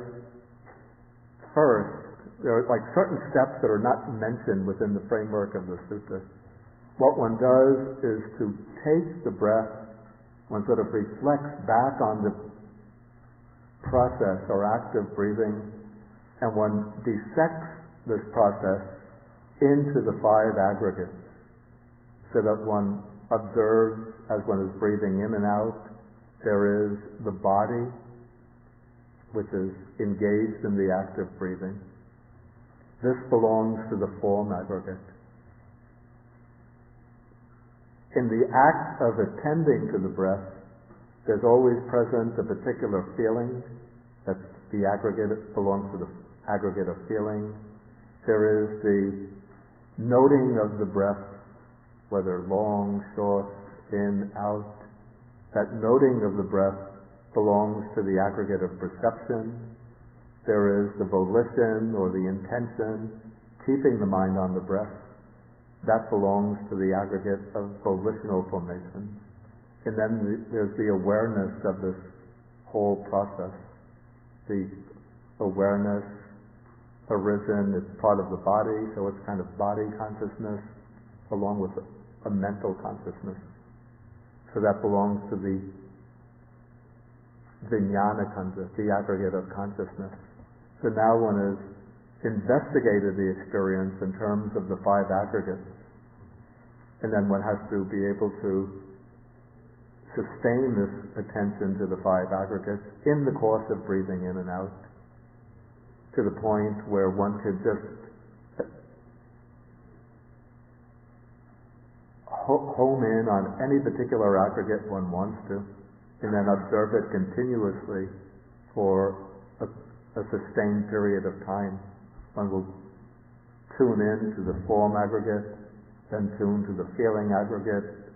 first, there are like certain steps that are not mentioned within the framework of the sutta. What one does is to take the breath, one sort of reflects back on the process or act of breathing, and one dissects this process into the 5 aggregates, so that one observes as one is breathing in and out, there is the body, which is engaged in the act of breathing. This belongs to the form aggregate. In the act of attending to the breath, there's always present a particular feeling. That's the aggregate, it belongs to the aggregate of feeling. There is the noting of the breath, whether long, short, in, out. That noting of the breath belongs to the aggregate of perception. There is the volition or the intention, keeping the mind on the breath. That belongs to the aggregate of volitional formation. And then there's the awareness of this whole process. The awareness arisen, it's part of the body, so it's kind of body consciousness along with a mental consciousness. So that belongs to the vijnana khandha, the aggregate of consciousness. So now one has investigated the experience in terms of the 5 aggregates, and then one has to be able to sustain this attention to the 5 aggregates in the course of breathing in and out, to the point where one could just home in on any particular aggregate one wants to, and then observe it continuously for a sustained period of time. One will tune in to the form aggregate, then tune to the feeling aggregate,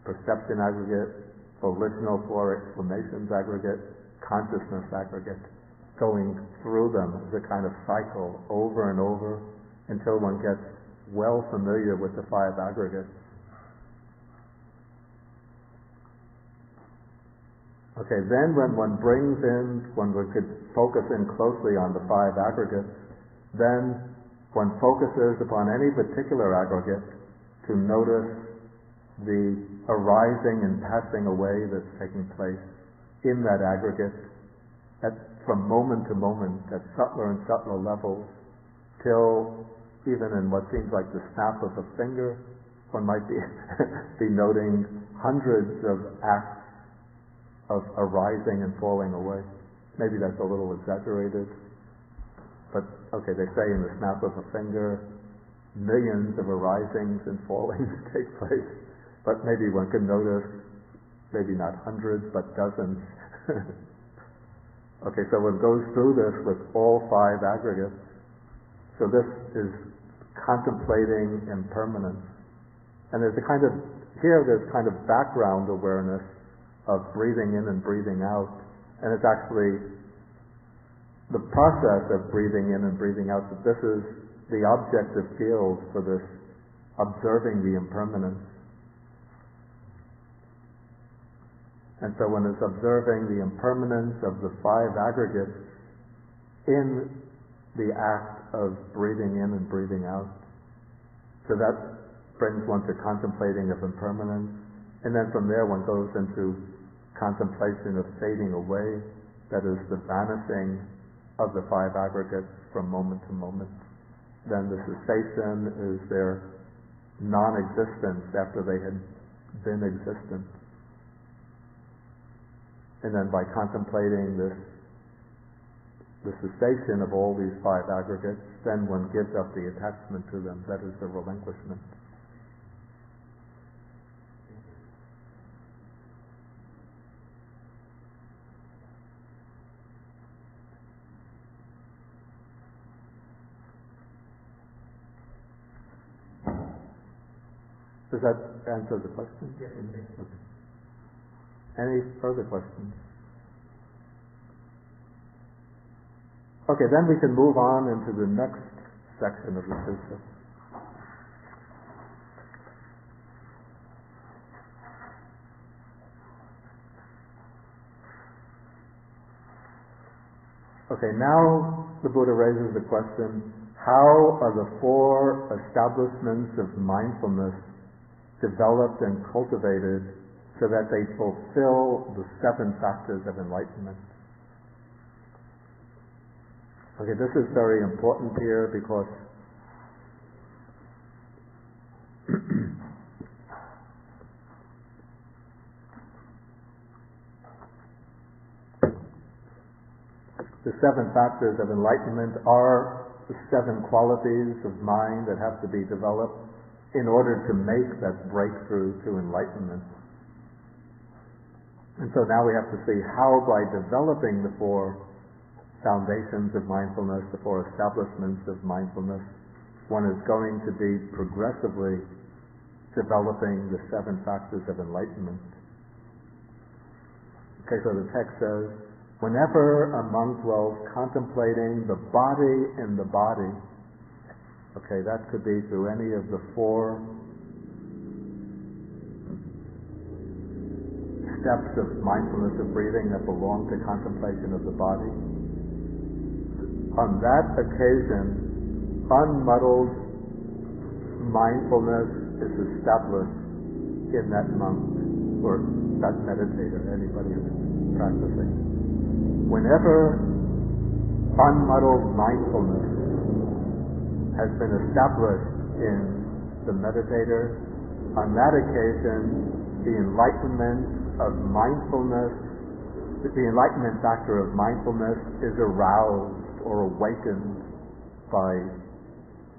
perception aggregate, volitional formations aggregate, consciousness aggregate, going through them as a kind of cycle over and over until one gets well familiar with the 5 aggregates. Okay, then when one brings in, when one could focus in closely on the 5 aggregates, then one focuses upon any particular aggregate to notice the arising and passing away that's taking place in that aggregate from moment to moment at subtler and subtler levels, till even in what seems like the snap of a finger, one might be noting hundreds of acts of arising and falling away. Maybe that's a little exaggerated, but okay, they say in the snap of a finger, millions of arisings and fallings take place, but maybe one can notice, maybe not hundreds, but dozens. Okay, so one goes through this with all 5 aggregates. So this is contemplating impermanence. And there's there's kind of background awareness of breathing in and breathing out. And it's actually the process of breathing in and breathing out that this is the objective field for this observing the impermanence. And so one is observing the impermanence of the 5 aggregates in the act of breathing in and breathing out. So that brings one to contemplating of impermanence. And then from there one goes into contemplation of fading away, that is the vanishing of the 5 aggregates from moment to moment. Then the cessation is their non-existence after they had been existent. And then by contemplating the cessation of all these 5 aggregates, then one gives up the attachment to them. That is the relinquishment. Does that answer the question? Yes. Okay. Any further questions? Okay, then we can move on into the next section of the sutta. Okay, now the Buddha raises the question, how are the four establishments of mindfulness developed and cultivated so that they fulfill the 7 factors of enlightenment? Okay, this is very important here because the 7 factors of enlightenment are the 7 qualities of mind that have to be developed in order to make that breakthrough to enlightenment. And so now we have to see how, by developing the 4 foundations of mindfulness, the 4 establishments of mindfulness, one is going to be progressively developing the 7 factors of enlightenment. Okay, so the text says, whenever a monk dwells contemplating the body in the body, okay, that could be through any of the 4 steps of mindfulness of breathing that belong to contemplation of the body. On that occasion, unmuddled mindfulness is established in that monk or that meditator, anybody who's practicing. Whenever unmuddled mindfulness has been established in the meditator, on that occasion, the enlightenment of mindfulness, the enlightenment factor of mindfulness is aroused or awakened by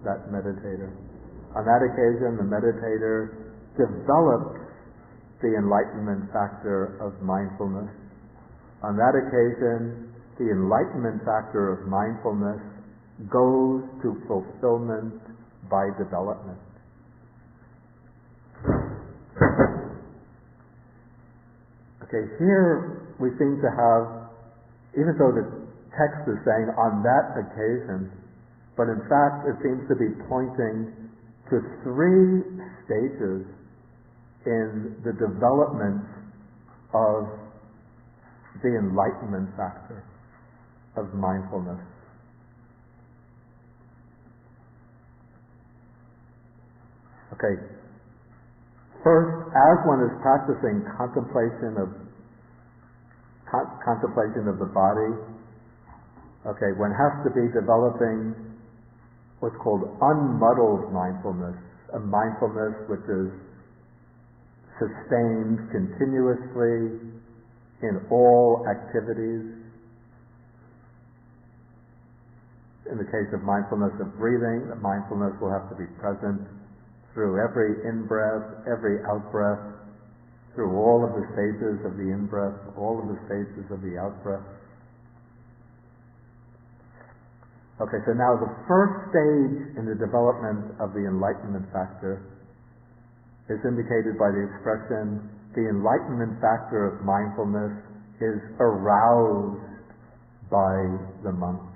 that meditator. On that occasion, the meditator develops the enlightenment factor of mindfulness. On that occasion, the enlightenment factor of mindfulness goes to fulfillment by development. Okay, here we seem to have, even though the text is saying on that occasion, but in fact it seems to be pointing to 3 stages in the development of the enlightenment factor of mindfulness. Okay, first, as one is practicing contemplation of the body, okay, one has to be developing what's called unmuddled mindfulness, a mindfulness which is sustained continuously in all activities. In the case of mindfulness of breathing, the mindfulness will have to be present through every in-breath, every out-breath, through all of the stages of the in-breath, all of the stages of the out-breath. Okay, so now the first stage in the development of the enlightenment factor is indicated by the expression, the enlightenment factor of mindfulness is aroused by the monk.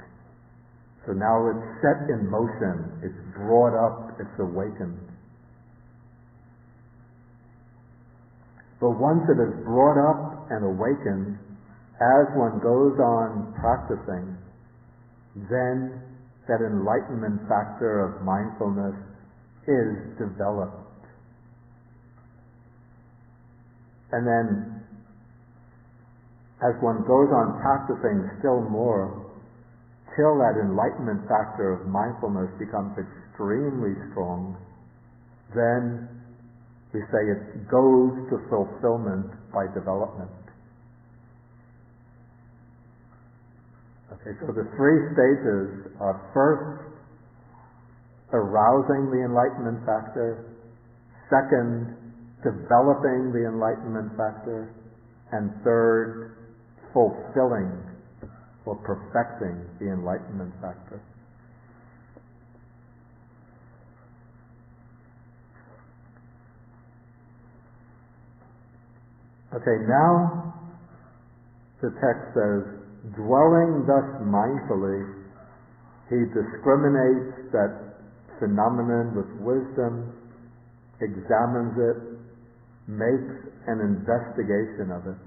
So now it's set in motion, it's brought up, it's awakened. But once it is brought up and awakened, as one goes on practicing, then that enlightenment factor of mindfulness is developed. And then, as one goes on practicing still more, till that enlightenment factor of mindfulness becomes extremely strong, then we say it goes to fulfillment by development. Okay, so the 3 stages are first, arousing the enlightenment factor, second, developing the enlightenment factor, and third, fulfilling or perfecting the enlightenment factor. Okay, now the text says, dwelling thus mindfully, he discriminates that phenomenon with wisdom, examines it, makes an investigation of it.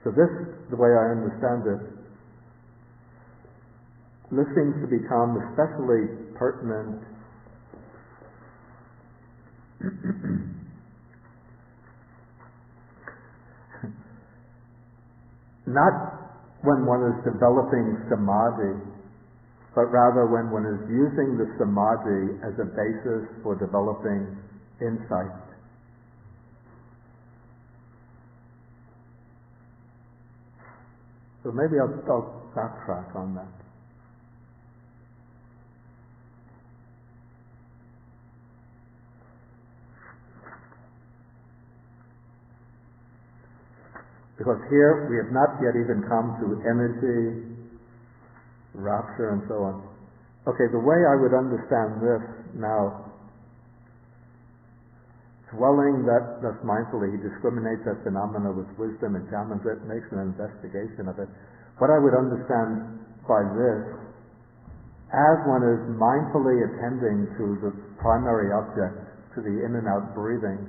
So this, the way I understand it, this seems to become especially pertinent not when one is developing samadhi, but rather when one is using the samadhi as a basis for developing insight. So maybe I'll backtrack on that. Because here we have not yet even come to energy, rapture, and so on. Okay, the way I would understand this now, dwelling that thus mindfully, he discriminates that phenomena with wisdom, examines it, makes an investigation of it. What I would understand by this, as one is mindfully attending to the primary object, to the in and out breathing,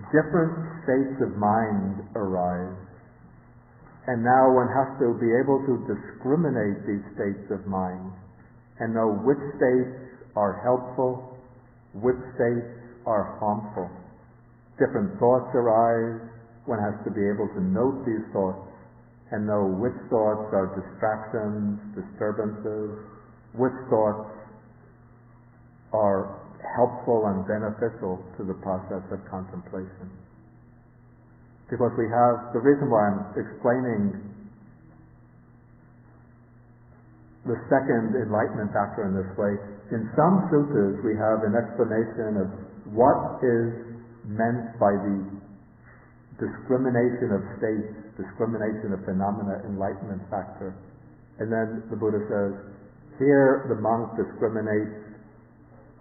different states of mind arise. And now one has to be able to discriminate these states of mind and know which states are helpful, which states are harmful. Different thoughts arise. One has to be able to note these thoughts and know which thoughts are distractions, disturbances, which thoughts are helpful and beneficial to the process of contemplation. Because we have, the reason why I'm explaining the second enlightenment factor in this way, in some suttas we have an explanation of what is meant by the discrimination of states, discrimination of phenomena, enlightenment factor. And then the Buddha says, here the monk discriminates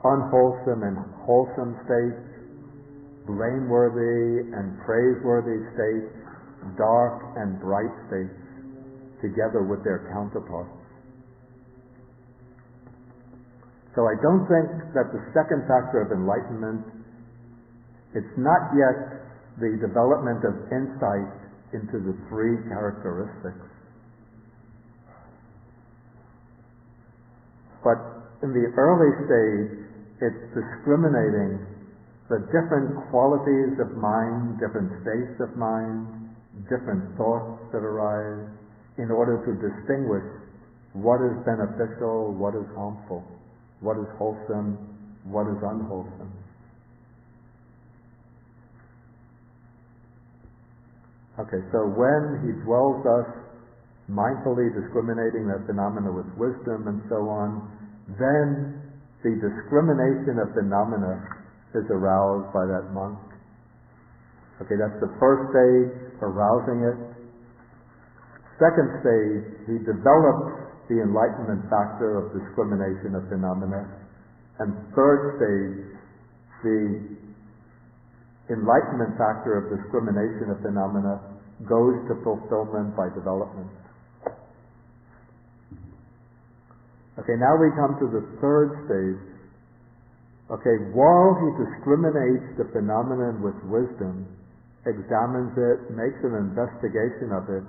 unwholesome and wholesome states, blameworthy and praiseworthy states, dark and bright states, together with their counterparts. So I don't think that the second factor of enlightenment, it's not yet the development of insight into the three characteristics. But in the early stage, it's discriminating the different qualities of mind, different states of mind, different thoughts that arise, in order to distinguish what is beneficial, what is harmful, what is wholesome, what is unwholesome. Okay, so when he dwells thus, mindfully discriminating that phenomena with wisdom and so on, then the discrimination of phenomena is aroused by that monk. Okay, that's the first stage, arousing it. Second stage, he develops the enlightenment factor of discrimination of phenomena. And third stage, the enlightenment factor of discrimination of phenomena goes to fulfillment by development. Okay, now we come to the third stage. Okay, while he discriminates the phenomenon with wisdom, examines it, makes an investigation of it,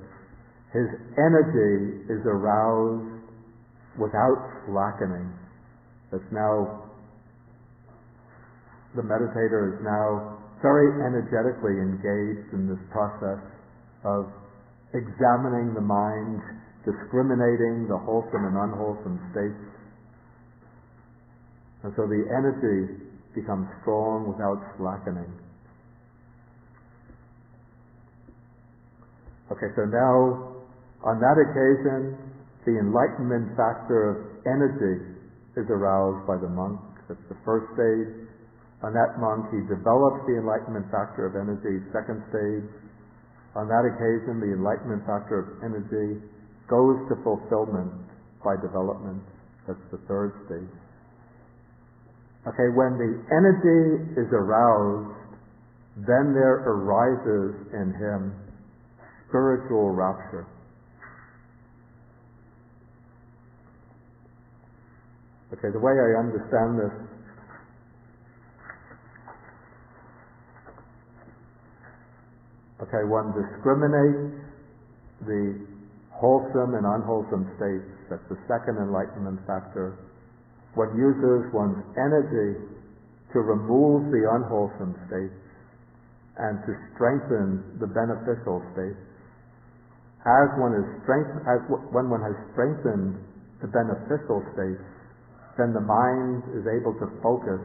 his energy is aroused without slackening. That's now, the meditator is now very energetically engaged in this process of examining the mind, discriminating the wholesome and unwholesome states. And so the energy becomes strong without slackening. Okay, so now on that occasion, the enlightenment factor of energy is aroused by the monk. That's the first stage. On that monk, he develops the enlightenment factor of energy. Second stage. On that occasion, the enlightenment factor of energy goes to fulfillment by development. That's the third stage. Okay, when the energy is aroused, then there arises in him spiritual rapture. Okay, the way I understand this, okay, one discriminates the wholesome and unwholesome states. That's the second enlightenment factor. One uses one's energy to remove the unwholesome states and to strengthen the beneficial states. When one has strengthened the beneficial states, then the mind is able to focus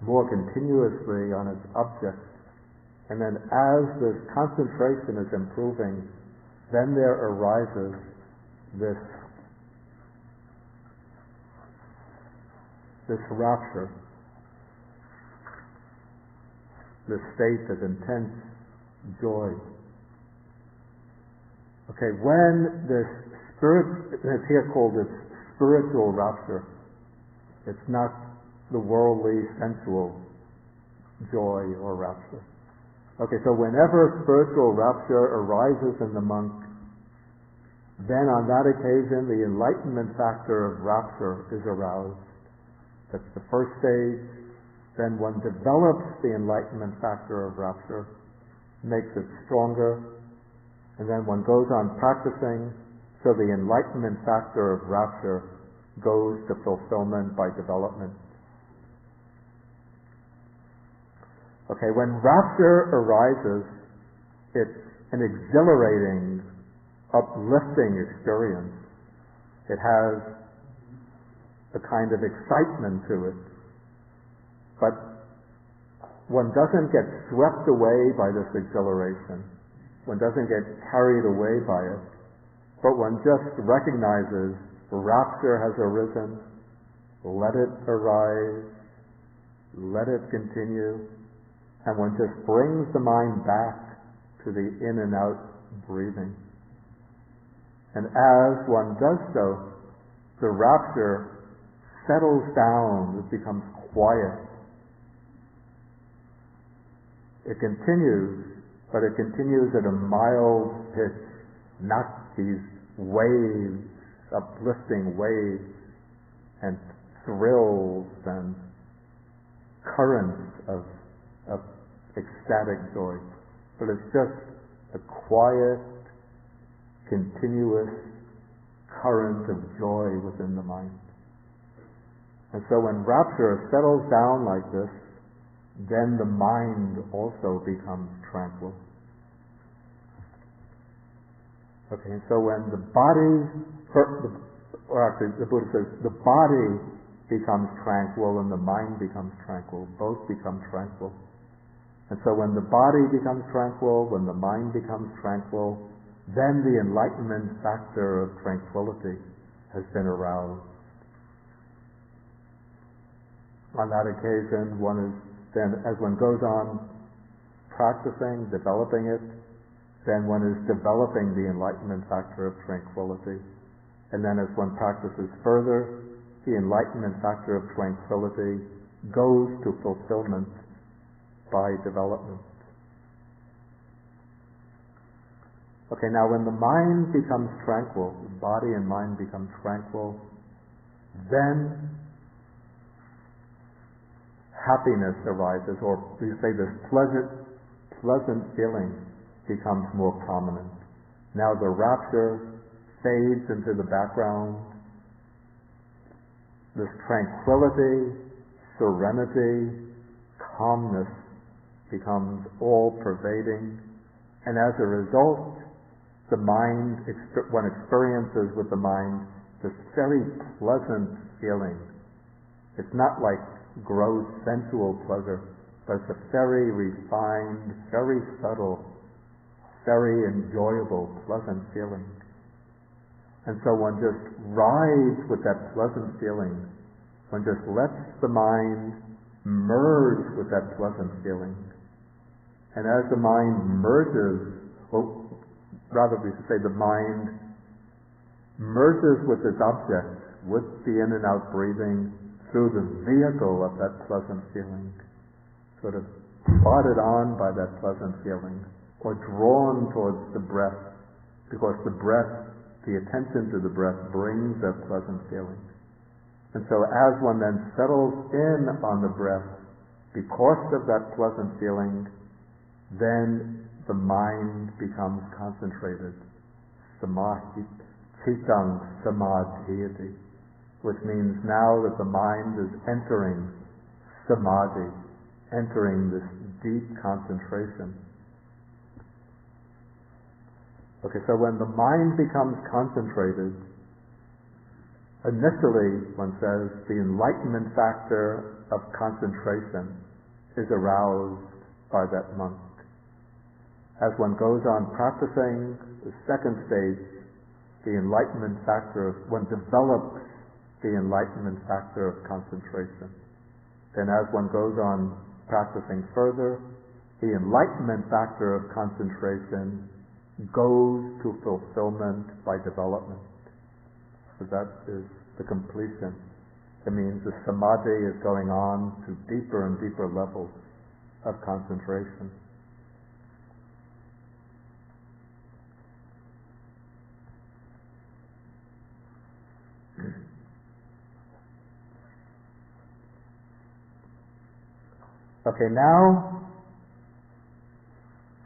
more continuously on its object. And then as this concentration is improving, then there arises this rapture, this state of intense joy. Okay, when this it's here called this spiritual rapture. It's not the worldly, sensual joy or rapture. Okay, so whenever spiritual rapture arises in the monk, then on that occasion the enlightenment factor of rapture is aroused. That's the first stage. Then one develops the enlightenment factor of rapture, makes it stronger, and then one goes on practicing, so the enlightenment factor of rapture goes to fulfillment by development. Okay, when rapture arises, it's an exhilarating, uplifting experience. It has a kind of excitement to it. But one doesn't get swept away by this exhilaration. One doesn't get carried away by it. But one just recognizes rapture has arisen, let it arise, let it continue, and one just brings the mind back to the in and out breathing. And as one does so, the rapture settles down, it becomes quiet. It continues, but it continues at a mild pitch, not these waves, uplifting waves and thrills and currents of ecstatic joy. But it's just a quiet, continuous current of joy within the mind. And so when rapture settles down like this, then the mind also becomes tranquil. Okay, and so when the body, the Buddha says, the body becomes tranquil and the mind becomes tranquil. Both become tranquil. And so when the body becomes tranquil, when the mind becomes tranquil, then the enlightenment factor of tranquility has been aroused. On that occasion, as one goes on practicing, developing it, then one is developing the enlightenment factor of tranquility. And then as one practices further, the enlightenment factor of tranquility goes to fulfillment by development. Okay, now when the mind becomes tranquil, the body and mind become tranquil, then happiness arises, or we say this pleasant feeling becomes more prominent. Now the rapture fades into the background. This tranquility, serenity, calmness becomes all-pervading, and as a result, the mind, one experiences with the mind this very pleasant feeling. It's not like gross sensual pleasure, but it's a very refined, very subtle, very enjoyable, pleasant feeling. And so one just rides with that pleasant feeling. One just lets the mind merge with that pleasant feeling. And as the mind merges, or rather we should say the mind merges with its object, with the in and out breathing, through the vehicle of that pleasant feeling, sort of prodded on by that pleasant feeling, or drawn towards the breath, because the breath, the attention to the breath brings that pleasant feeling. And so as one then settles in on the breath, because of that pleasant feeling, then the mind becomes concentrated. samadhi, cittang samadhiyati, which means now that the mind is entering samadhi, entering this deep concentration. Okay, so when the mind becomes concentrated, initially, one says, the enlightenment factor of concentration is aroused by that monk. As one goes on practicing, the second stage, the enlightenment factor of, one develops the enlightenment factor of concentration. Then as one goes on practicing further, the enlightenment factor of concentration goes to fulfillment by development. So that is the completion. It means the samadhi is going on to deeper and deeper levels of concentration. Okay, now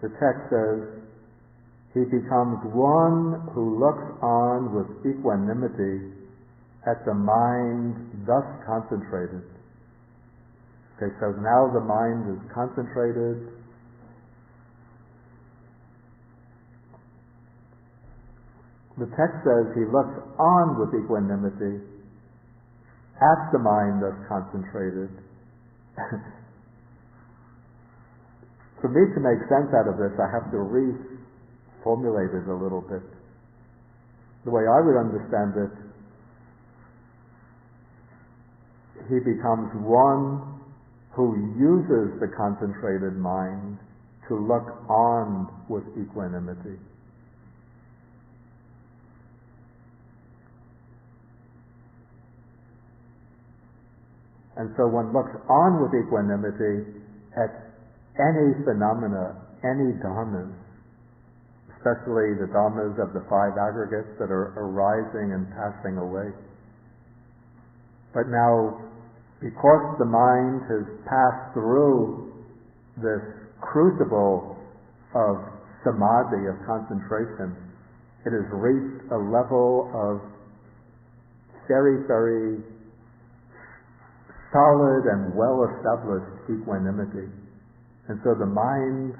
the text says, he becomes one who looks on with equanimity at the mind thus concentrated. Okay, so now the mind is concentrated. The text says he looks on with equanimity at the mind thus concentrated. For me to make sense out of this, I have to reformulate it a little bit. The way I would understand it, he becomes one who uses the concentrated mind to look on with equanimity. And so one looks on with equanimity at any phenomena, any dharmas, especially the dharmas of the five aggregates that are arising and passing away. But now, because the mind has passed through this crucible of samadhi, of concentration, it has reached a level of very, very solid and well-established equanimity. And so the mind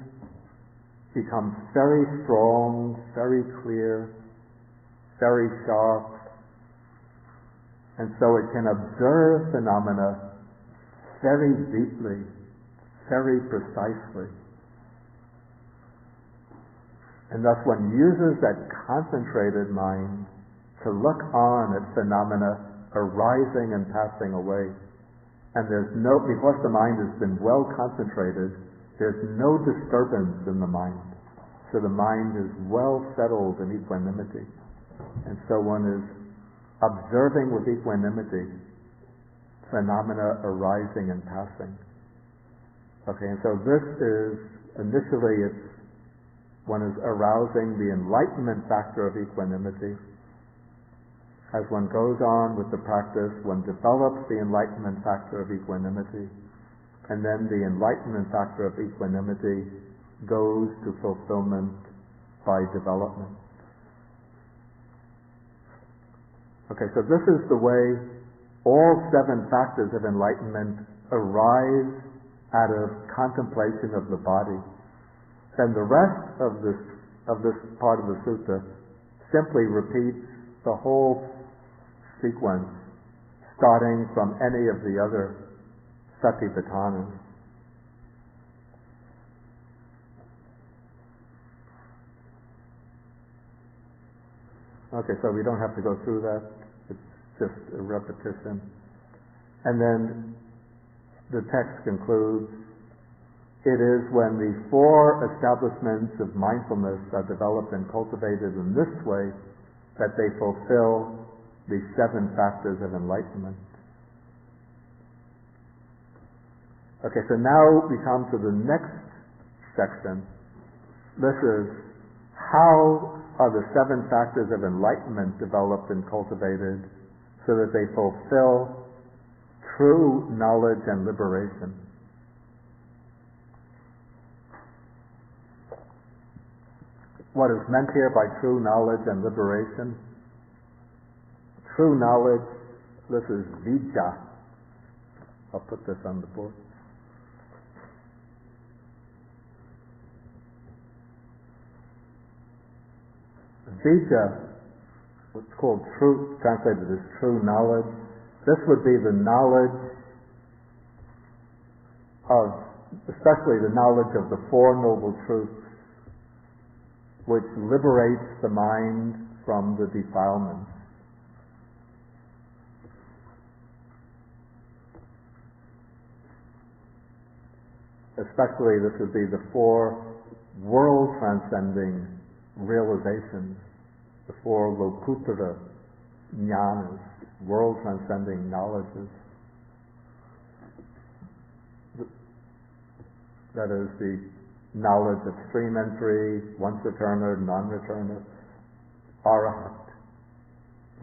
becomes very strong, very clear, very sharp, and so it can observe phenomena very deeply, very precisely. And thus one uses that concentrated mind to look on at phenomena arising and passing away. And there's no, because the mind has been well concentrated, there's no disturbance in the mind. So the mind is well settled in equanimity. And so one is observing with equanimity phenomena arising and passing. Okay, and so this is, initially one is arousing the enlightenment factor of equanimity. As one goes on with the practice, one develops the enlightenment factor of equanimity. And then the enlightenment factor of equanimity goes to fulfillment by development. Okay, so this is the way all 7 factors of enlightenment arise out of contemplation of the body. And the rest of this part of the sutta simply repeats the whole sequence, starting from any of the other Satipatthana. Okay, so we don't have to go through that. It's just a repetition. And then the text concludes, it is when the 4 establishments of mindfulness are developed and cultivated in this way that they fulfill the 7 factors of enlightenment. Okay, so now we come to the next section. This is, how are the 7 factors of enlightenment developed and cultivated so that they fulfill true knowledge and liberation? what is meant here by true knowledge and liberation. True knowledge, this is vijja. I'll put this on the board. Vijja, what's called true, translated as true knowledge, this would be the knowledge of, especially the knowledge of the Four Noble Truths, which liberates the mind from the defilements. Especially this would be the four world-transcending realizations, the four lokuttara jnanas, world-transcending knowledges. That is the knowledge of stream entry, once returner, non-returner, arahant,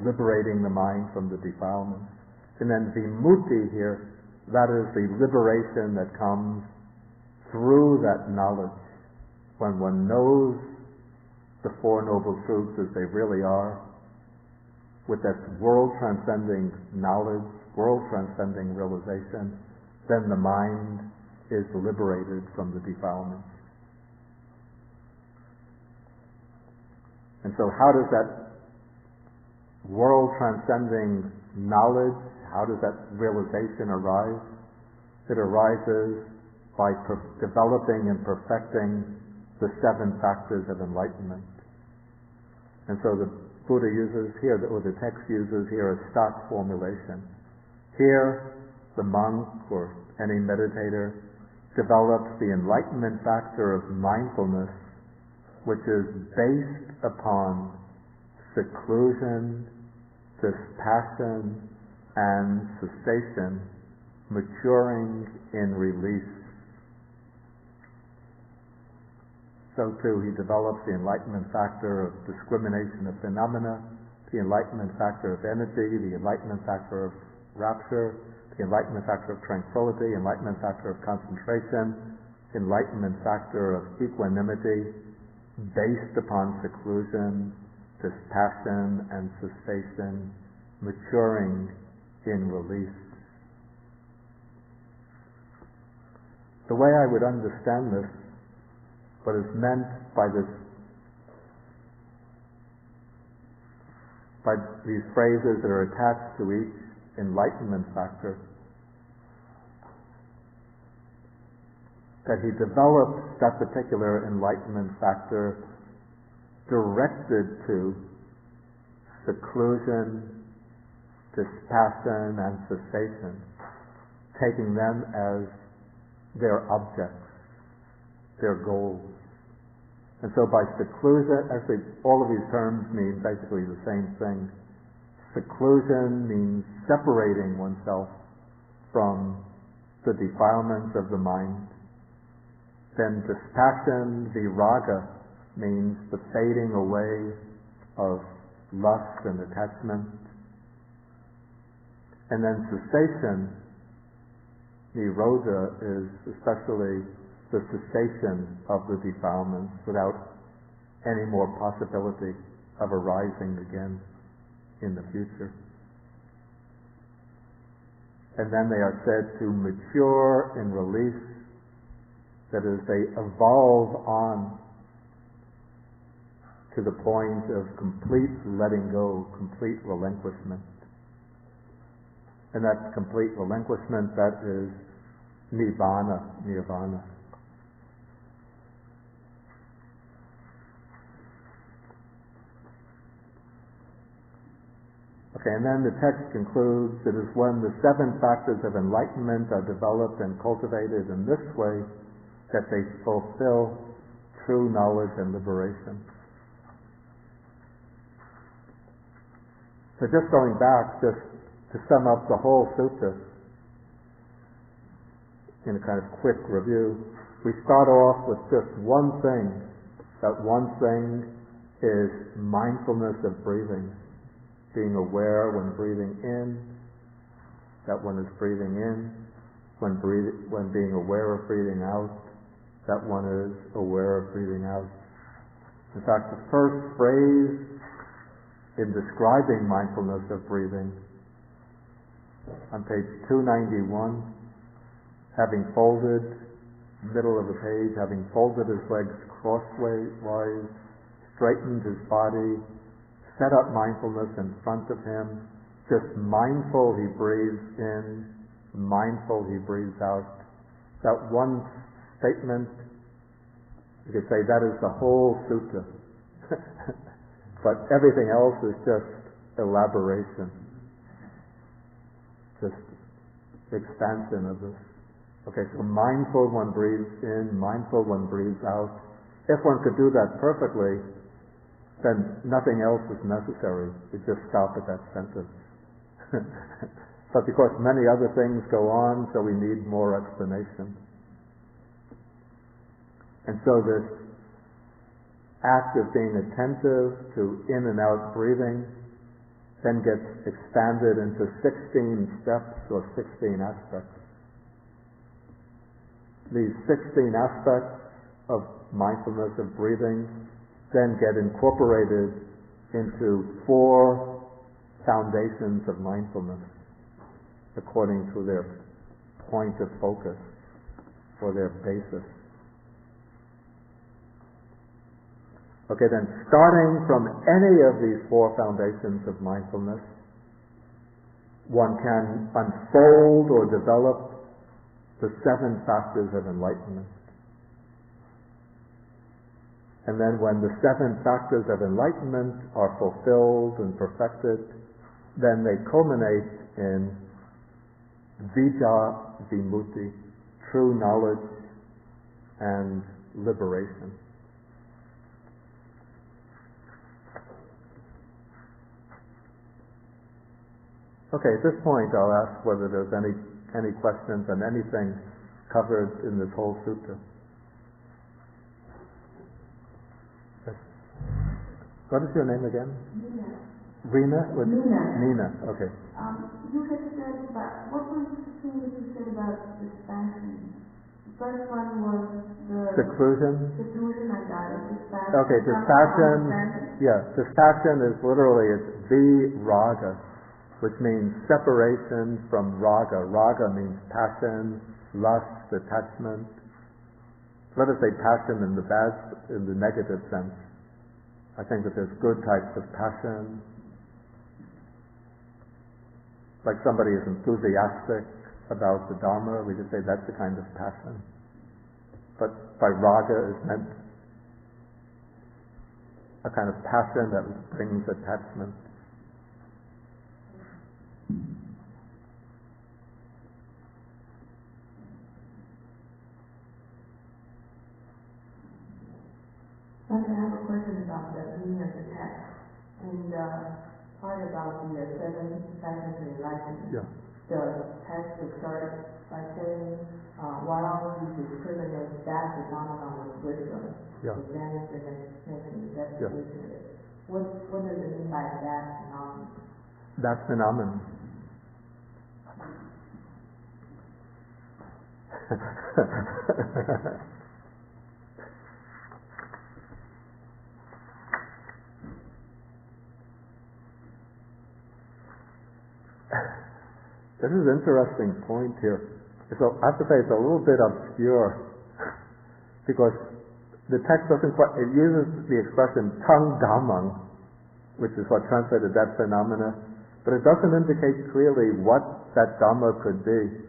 liberating the mind from the defilements. And then vimutti here, that is the liberation that comes through that knowledge. When one knows the Four Noble Truths as they really are, with that world-transcending knowledge, world-transcending realization, then the mind is liberated from the defilements. And so how does that world-transcending knowledge, how does that realization arise? It arises by developing and perfecting the 7 factors of enlightenment. And so the Buddha uses here, or the text uses here, a stock formulation. Here, the monk or any meditator develops the enlightenment factor of mindfulness, which is based upon seclusion, dispassion, and cessation, maturing in release. So too, he develops the enlightenment factor of discrimination of phenomena, the enlightenment factor of energy, the enlightenment factor of rapture, the enlightenment factor of tranquility, enlightenment factor of concentration, enlightenment factor of equanimity, based upon seclusion, dispassion, and cessation, maturing in release. The way I would understand this, what is meant by this, by these phrases that are attached to each enlightenment factor, that he develops that particular enlightenment factor directed to seclusion, dispassion, and cessation, taking them as their objects, their goals. And so by seclusion, actually all of these terms mean basically the same thing. Seclusion means separating oneself from the defilements of the mind. Then dispassion, viraga, means the fading away of lust and attachment. And then cessation, nirodha, is especially the cessation of the defilements without any more possibility of arising again in the future. And then they are said to mature in release, that is, they evolve on to the point of complete letting go, complete relinquishment. And that complete relinquishment, that is nirvana. Okay, and then the text concludes, it is when the 7 factors of enlightenment are developed and cultivated in this way that they fulfill true knowledge and liberation. So just going back, just to sum up the whole sutta in a kind of quick review, we start off with just one thing. That one thing is mindfulness of breathing. Being aware when breathing in, that one is breathing in, when being aware of breathing out, that one is aware of breathing out. In fact, the first phrase in describing mindfulness of breathing, on page 291, having folded, middle of the page, having folded his legs crosswise, straightened his body, set up mindfulness in front of him, just mindful he breathes in, mindful he breathes out. That one statement, you could say that is the whole sutta. But everything else is just elaboration, just expansion of this. Okay, so mindful one breathes in, mindful one breathes out. If one could do that perfectly, then nothing else is necessary. You just stop at that sentence. But because many other things go on, so we need more explanation. And so this act of being attentive to in and out breathing then gets expanded into 16 steps or 16 aspects. These 16 aspects of mindfulness of breathing then get incorporated into 4 foundations of mindfulness according to their point of focus or their basis. Okay, then starting from any of these 4 foundations of mindfulness, one can unfold or develop the 7 factors of enlightenment. And then when the 7 factors of enlightenment are fulfilled and perfected, then they culminate in vijja vimutti, true knowledge and liberation. Okay, at this point I'll ask whether there's any questions on anything covered in this whole sutta. Yes. What is your name again? Nina. Rina? Nina. Nina, okay. You had said about, what was the thing that you said about dispassion? The first one was the... Seclusion? Seclusion, I got it. Dispassion. Okay, dispassion, yeah, dispassion is literally, it's viraga, which means separation from raga. Raga means passion, lust, attachment. Let us say passion in the negative sense. I think that there's good types of passion. Like somebody is enthusiastic about the Dharma, we just say that's the kind of passion. But by raga is meant a kind of passion that brings attachment. I have a question about the meaning of the text and part about the 7 factors of enlightenment. Yeah. The text was started by saying, while you discriminate that phenomenon with wisdom, Yeah. examine the next investigation of it. What does it mean by that phenomenon? That phenomenon. This is an interesting point here. So I have to say it's a little bit obscure because the text doesn't quite, it uses the expression tang dhammang, which is what translated that phenomena, but it doesn't indicate clearly what that dhamma could be.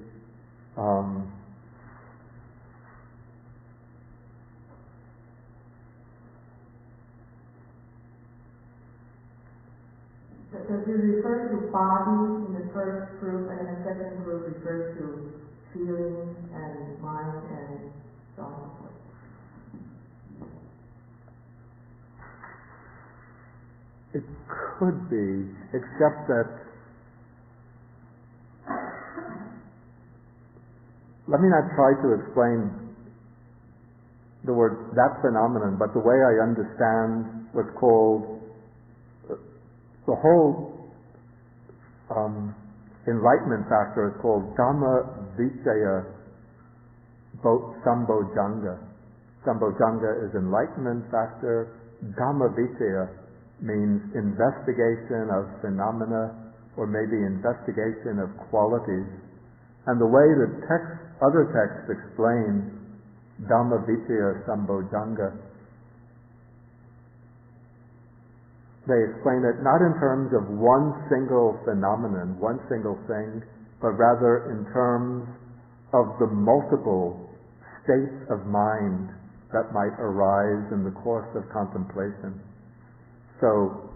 Does it refer to body in the first group, and in the second group refers to feeling and mind and so on and so forth? It could be, except that, let me not try to explain the word that phenomenon, but the way I understand what's called the whole enlightenment factor is called Dhamma Vicaya Sambojjhanga. Sambojjhanga is enlightenment factor, Dhamma-vicaya means investigation of phenomena, or maybe investigation of qualities. And the way that other texts explain Dhamma-vicaya sambojjhanga, they explain it not in terms of one single phenomenon, one single thing, but rather in terms of the multiple states of mind that might arise in the course of contemplation. So,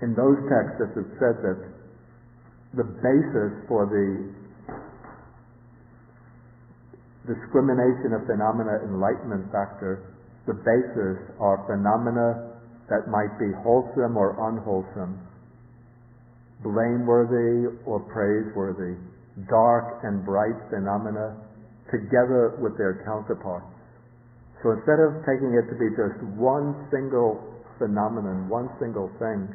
in those texts, it is said that the basis for the discrimination of phenomena enlightenment factor, the basis are phenomena that might be wholesome or unwholesome, blameworthy or praiseworthy, dark and bright phenomena together with their counterparts. So instead of taking it to be just one single phenomenon, one single thing,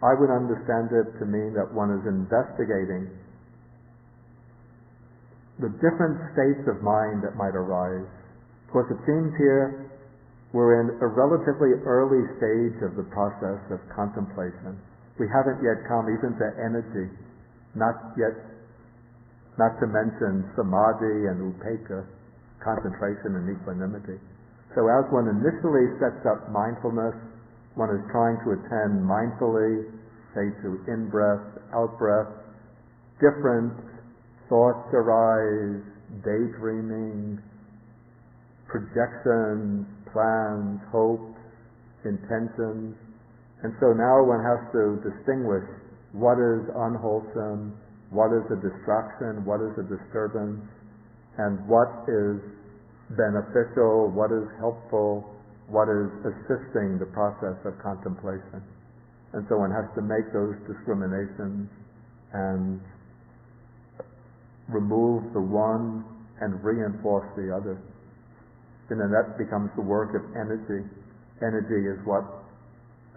I would understand it to mean that one is investigating the different states of mind that might arise. Of course, it seems here we're in a relatively early stage of the process of contemplation. We haven't yet come even to energy, not to mention samadhi and upekkha, concentration and equanimity. So as one initially sets up mindfulness, one is trying to attend mindfully, say to in-breath, out-breath, different thoughts arise, daydreaming, projections, plans, hopes, intentions. And so now one has to distinguish what is unwholesome, what is a distraction, what is a disturbance, and what is beneficial, what is helpful, what is assisting the process of contemplation. And so one has to make those discriminations and remove the one and reinforce the other. And then that becomes the work of energy. Energy is what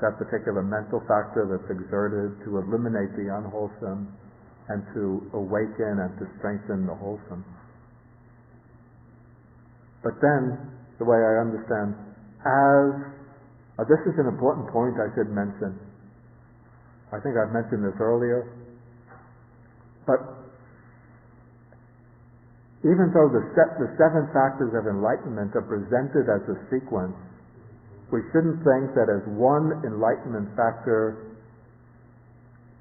that particular mental factor that's exerted to eliminate the unwholesome and to awaken and to strengthen the wholesome. But then, the way I understand, this is an important point I should mention. I think I've mentioned this earlier. But even though the seven factors of enlightenment are presented as a sequence, we shouldn't think that as one enlightenment factor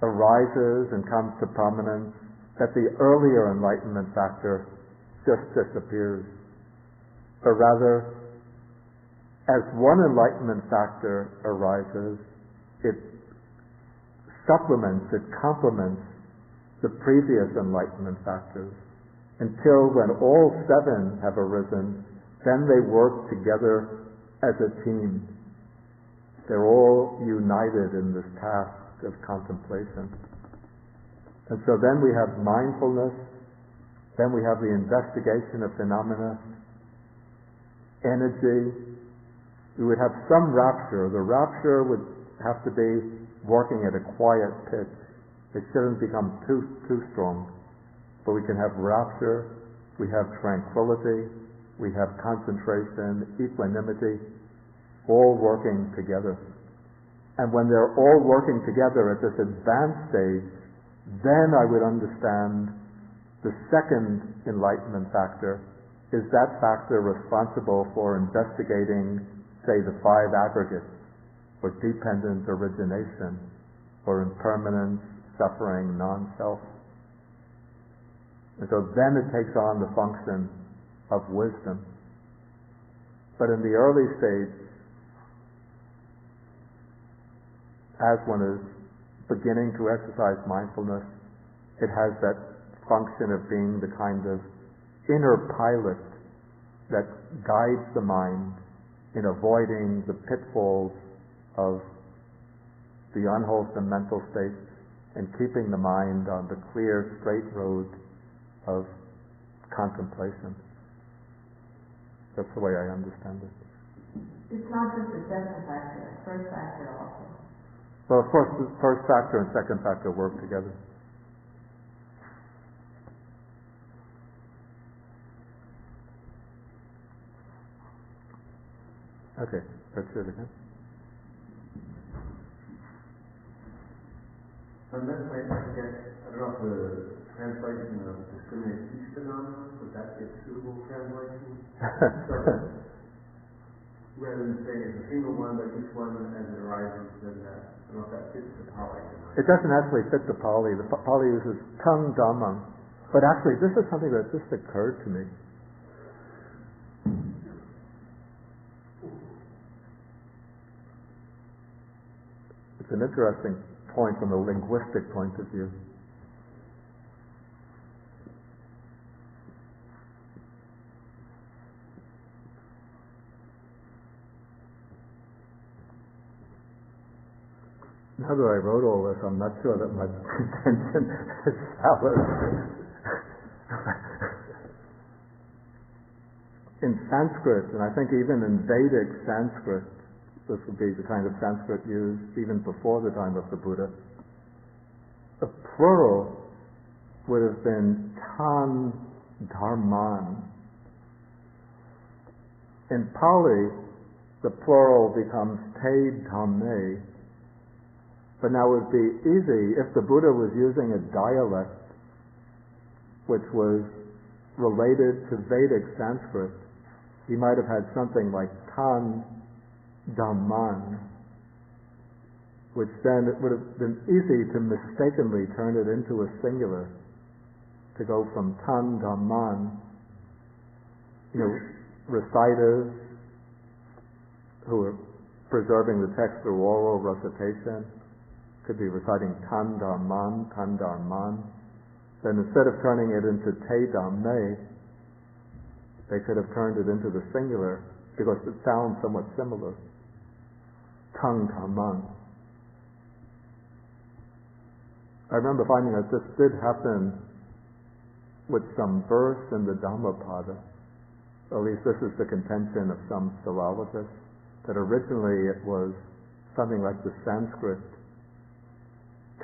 arises and comes to prominence, that the earlier enlightenment factor just disappears. But rather, as one enlightenment factor arises, it supplements, it complements the previous enlightenment factors, until when all seven have arisen, then they work together as a team. They're all united in this task of contemplation. And so then we have mindfulness, then we have the investigation of phenomena, energy. We would have some rapture. The rapture would have to be working at a quiet pitch. It shouldn't become too strong. But we can have rapture, we have tranquility, we have concentration, equanimity, all working together. And when they're all working together at this advanced stage, then I would understand the second enlightenment factor is that factor responsible for investigating, say, the five aggregates, or dependent origination, or impermanence, suffering, non-self. And so then it takes on the function of wisdom. But in the early stage, as one is beginning to exercise mindfulness, it has that function of being the kind of inner pilot that guides the mind in avoiding the pitfalls of the unwholesome mental states and keeping the mind on the clear, straight road of contemplation. That's the way I understand it. It's not just the second factor, the first factor also. Well, of course, the first factor and second factor work together. Okay, let's do it again. Unless I guess, I don't know if the translation of discriminate each phenomenon, would that be a suitable translation? So, rather than saying it's a single one, but each one as it arises, then that, I don't know if that fits the Pali. It doesn't actually fit the Pali. The Pali uses tung dhammang. But actually, this is something that just occurred to me. It's an interesting point from a linguistic point of view. Now that I wrote all this, I'm not sure that my intention is valid. In Sanskrit, and I think even in Vedic Sanskrit, this would be the kind of Sanskrit used even before the time of the Buddha, the plural would have been tan dharman. In Pali, the plural becomes te dhamme. But now it would be easy if the Buddha was using a dialect which was related to Vedic Sanskrit. He might have had something like tan dhamman, which then it would have been easy to mistakenly turn it into a singular, to go from tan dhamman, reciters who are preserving the text through oral recitation could be reciting tan dharman, tan dharman. Then instead of turning it into te dhamme, they could have turned it into the singular because it sounds somewhat similar. Tung dhamman. I remember finding that this did happen with some verse in the Dhammapada. Or at least this is the contention of some philologists, that originally it was something like the Sanskrit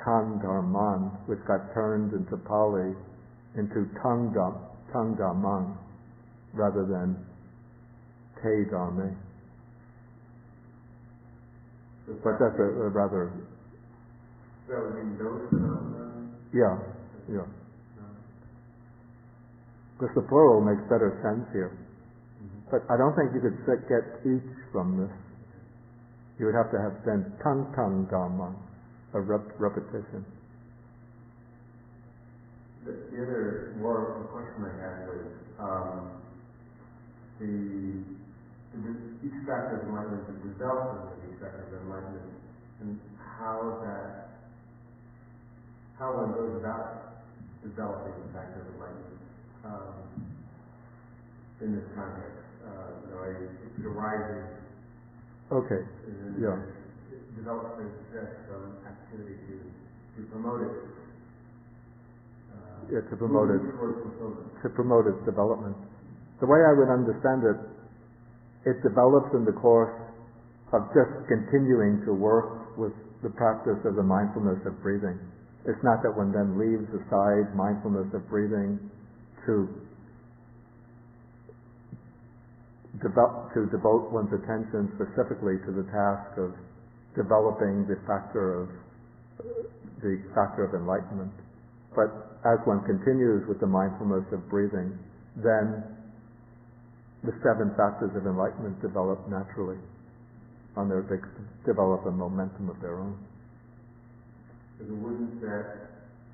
tan dharman, which got turned into Pali into tung dhammang rather than te dhamme. But that's a rather... That would mean those phenomena? Yeah. Because the plural makes better sense here. Mm-hmm. But I don't think you could get each from this. You would have to have then tung dhammang, a repetition. The other more of a question I had was each factor of enlightenment, the development of each factor of enlightenment, and how one goes about developing the factor of enlightenment in this context. It arises. Okay. Yeah. It develops some activity to promote it. To promote its development. The way I would understand it, it develops in the course of just continuing to work with the practice of the mindfulness of breathing. It's not that one then leaves aside mindfulness of breathing to devote one's attention specifically to the task of developing the factor of enlightenment. But as one continues with the mindfulness of breathing, then the 7 factors of enlightenment develop naturally. They develop a momentum of their own. So wouldn't that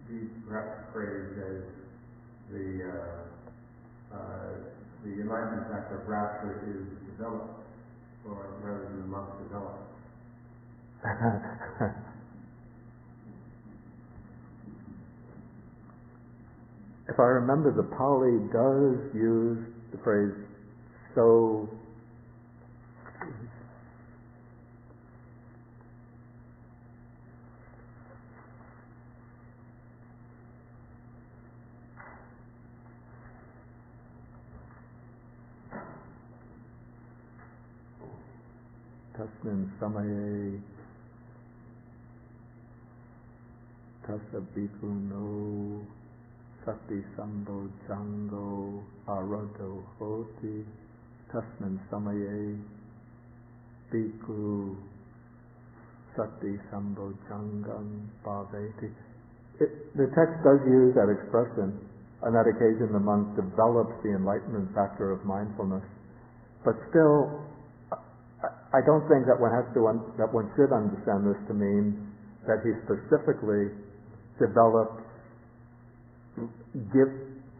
be perhaps phrased as the enlightenment factor of rapture is developed, or rather than must develop? If I remember, the Pali does use the phrase so. Tasmin samaye tasa bhikkhu no sati sambo jango arado hoti tasmin samaye Bhikkhu Sati Sambojangam Bhaveti. The text does use that expression. On that occasion, the monk develops the enlightenment factor of mindfulness. But still, I don't think that one should understand this to mean that he specifically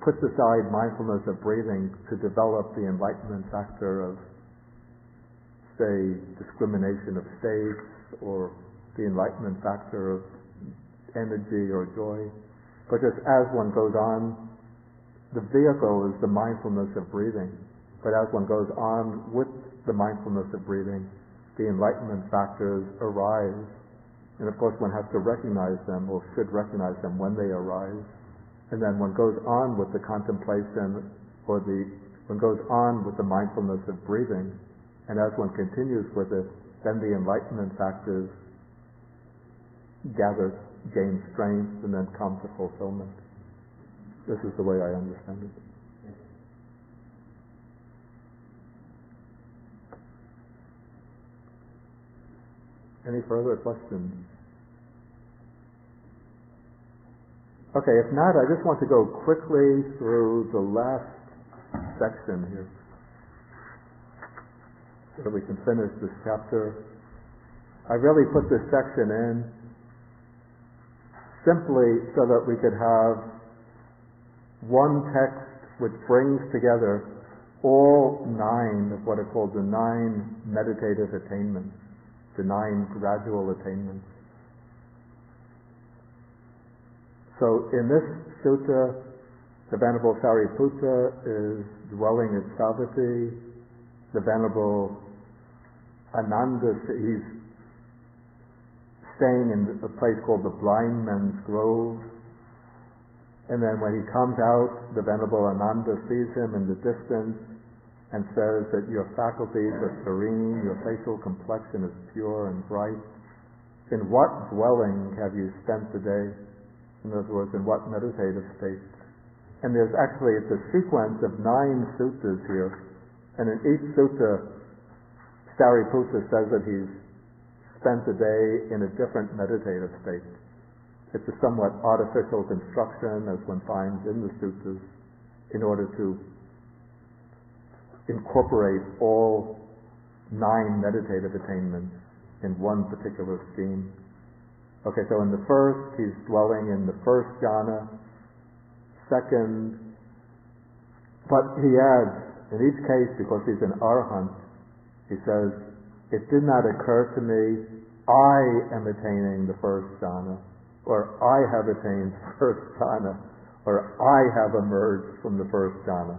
puts aside mindfulness of breathing to develop the enlightenment factor of, say, discrimination of states, or the enlightenment factor of energy or joy. But just as one goes on, the vehicle is the mindfulness of breathing. But as one goes on with the mindfulness of breathing, the enlightenment factors arise. And of course one has to recognize them, or should recognize them when they arise. And then one goes on with the contemplation, one goes on with the mindfulness of breathing. And as one continues with it, then the enlightenment factors gain strength, and then come to fulfillment. This is the way I understand it. Any further questions? Okay, if not, I just want to go quickly through the last section here, so that we can finish this chapter. I really put this section in simply so that we could have one text which brings together all 9 of what are called the 9 meditative attainments, the 9 gradual attainments. So in this sutta, the Venerable Sariputta is dwelling at Savatthi. The Venerable Ananda, he's staying in a place called the Blind Men's Grove. And then when he comes out, the Venerable Ananda sees him in the distance and says that your faculties are serene, your facial complexion is pure and bright. In what dwelling have you spent the day? In other words, in what meditative state? And it's a sequence of 9 suttas here. And in each sutta, Sariputta says that he's spent a day in a different meditative state. It's a somewhat artificial construction, as one finds in the suttas, in order to incorporate all 9 meditative attainments in one particular scheme. Okay, so in the first, he's dwelling in the first jhana. Second, but he adds, in each case, because he's an arahant, he says, it did not occur to me, I am attaining the first jhana, or I have attained the first jhana, or I have emerged from the first jhana.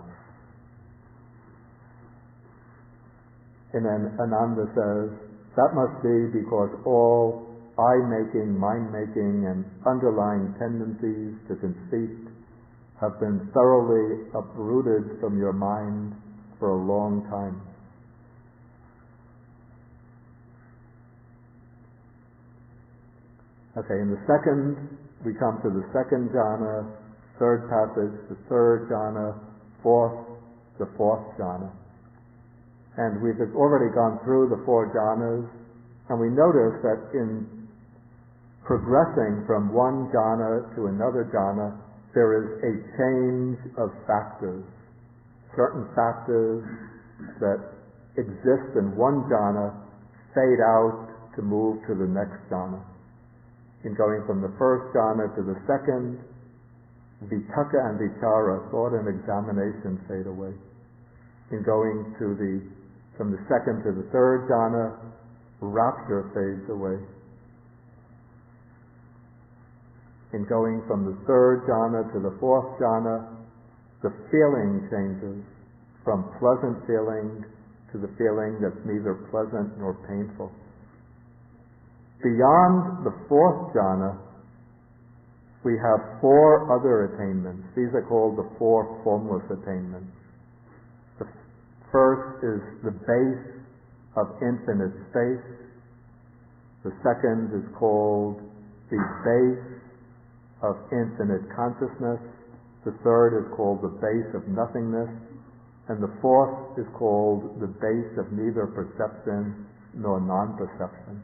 And then Ananda says, that must be because all I-making, mind-making, and underlying tendencies to conceit have been thoroughly uprooted from your mind for a long time. Okay, in the second, we come to the second jhana, third passage, the third jhana, the fourth jhana. And we've already gone through the 4 jhanas, and we notice that in progressing from one jhana to another jhana, there is a change of factors. Certain factors that exist in one jhana fade out to move to the next jhana. In going from the first jhana to the second, vitaka and vichara, thought and examination, fade away. In going from the second to the third jhana, rapture fades away. In going from the third jhana to the fourth jhana, the feeling changes from pleasant feeling to the feeling that's neither pleasant nor painful. Beyond the fourth jhana, we have 4 other attainments. These are called the 4 formless attainments. The first is the base of infinite space. The second is called the base of infinite consciousness. The third is called the base of nothingness. And the fourth is called the base of neither perception nor non-perception.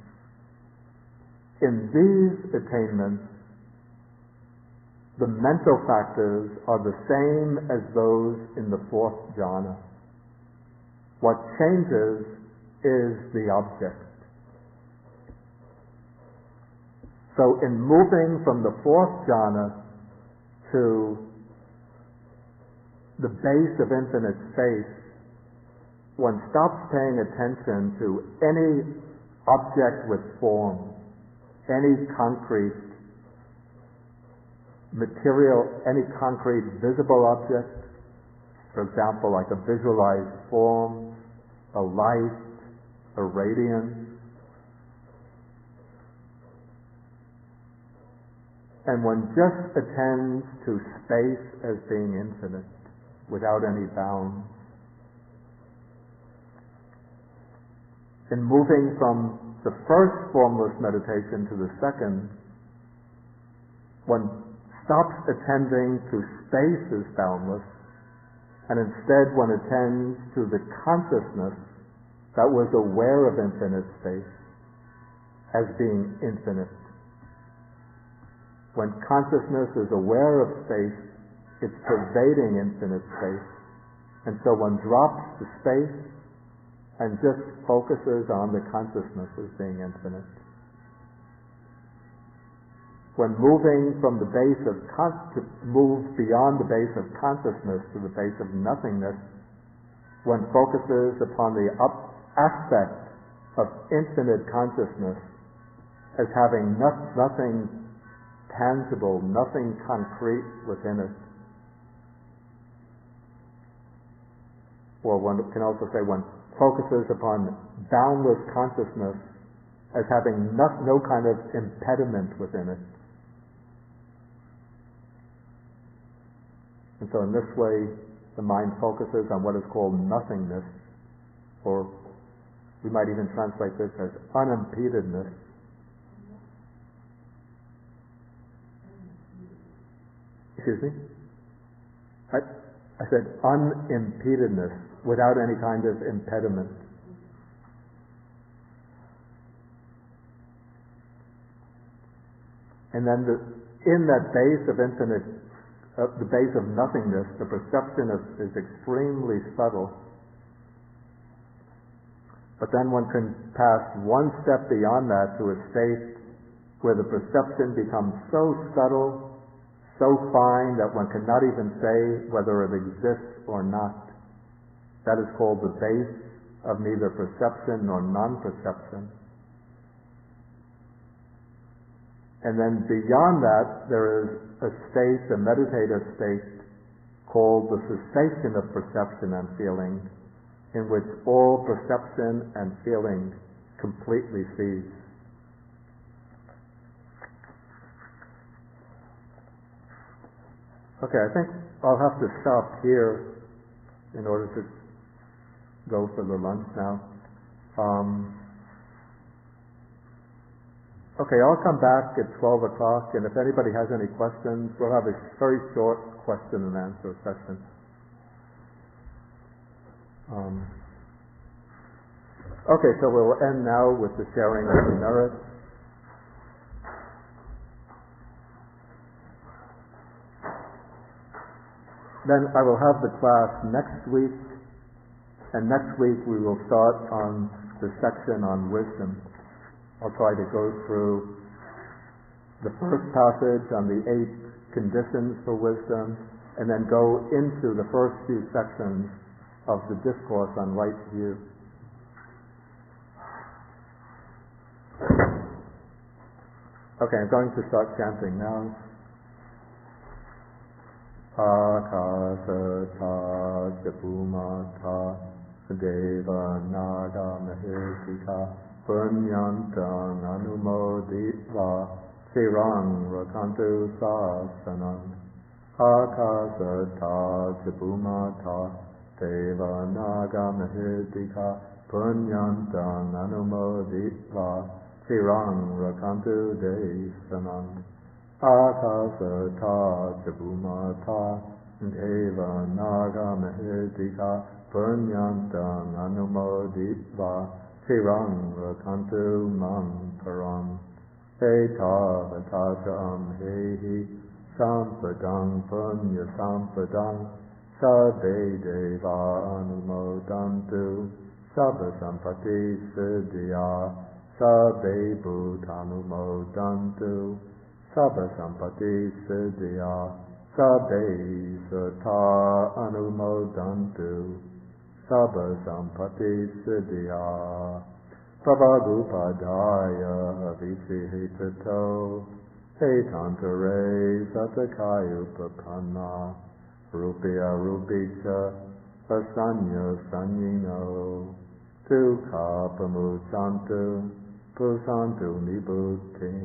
In these attainments, the mental factors are the same as those in the fourth jhana. What changes is the object. So in moving from the fourth jhana to the base of infinite space, one stops paying attention to any object with form, any concrete material, any concrete visible object, for example, like a visualized form, a light, a radiance. And one just attends to space as being infinite, without any bounds. In moving from the first formless meditation to the second, one stops attending to space as boundless, and instead one attends to the consciousness that was aware of infinite space as being infinite. When consciousness is aware of space, it's pervading infinite space, and so one drops the space and just focuses on the consciousness as being infinite. When moving from the base of to move beyond the base of consciousness to the base of nothingness, one focuses upon the aspect of infinite consciousness as having nothing tangible, nothing concrete within it. Or one can also say one focuses upon boundless consciousness as having no kind of impediment within it. And so in this way, the mind focuses on what is called nothingness, or we might even translate this as unimpededness. Excuse me? I said unimpededness, without any kind of impediment. And then in that base of infinite, the base of nothingness, the perception is extremely subtle. But then one can pass one step beyond that to a state where the perception becomes so subtle, so fine that one cannot even say whether it exists or not. That is called the base of neither perception nor non-perception. And then beyond that, there is a state, a meditative state, called the cessation of perception and feeling, in which all perception and feeling completely cease. Okay, I think I'll have to stop here in order to go for the lunch now. Okay, I'll come back at 12 o'clock, and if anybody has any questions, we'll have a very short question and answer session. Okay, so we'll end now with the sharing of the merits. Then I will have the class next week, and next week we will start on the section on wisdom. I'll try to go through the first passage on the 8 conditions for wisdom, and then go into the first few sections of the discourse on right view. Okay, I'm going to start chanting now. Akasata Japumata Deva Naga Mahesika Punyantang Anumoditva Sirang Rakantu Sasanam Akasata Japumata Deva Naga Mahesika Punyantang Anumoditva Sirang Rakantu Desanam Akasata Japumata Deva Naga Mahesika Punyantang Anumoditva Tirang rakantu mang param. Eta vatasham hehi sampadang punya sampadang. Sabbe deva anumodantu. Sabba sampati siddhya. Sabbe bhutanumodantu. Sabba sampati siddhya. Sabbe sutta anumodantu. Sabba sampati siddhya. Prabhagupadaya visihitato. Etantare satakayupapanna. Rupya rupicha. Asanya sanyino. Tukha pamusantu. Pusantu nibuddhi.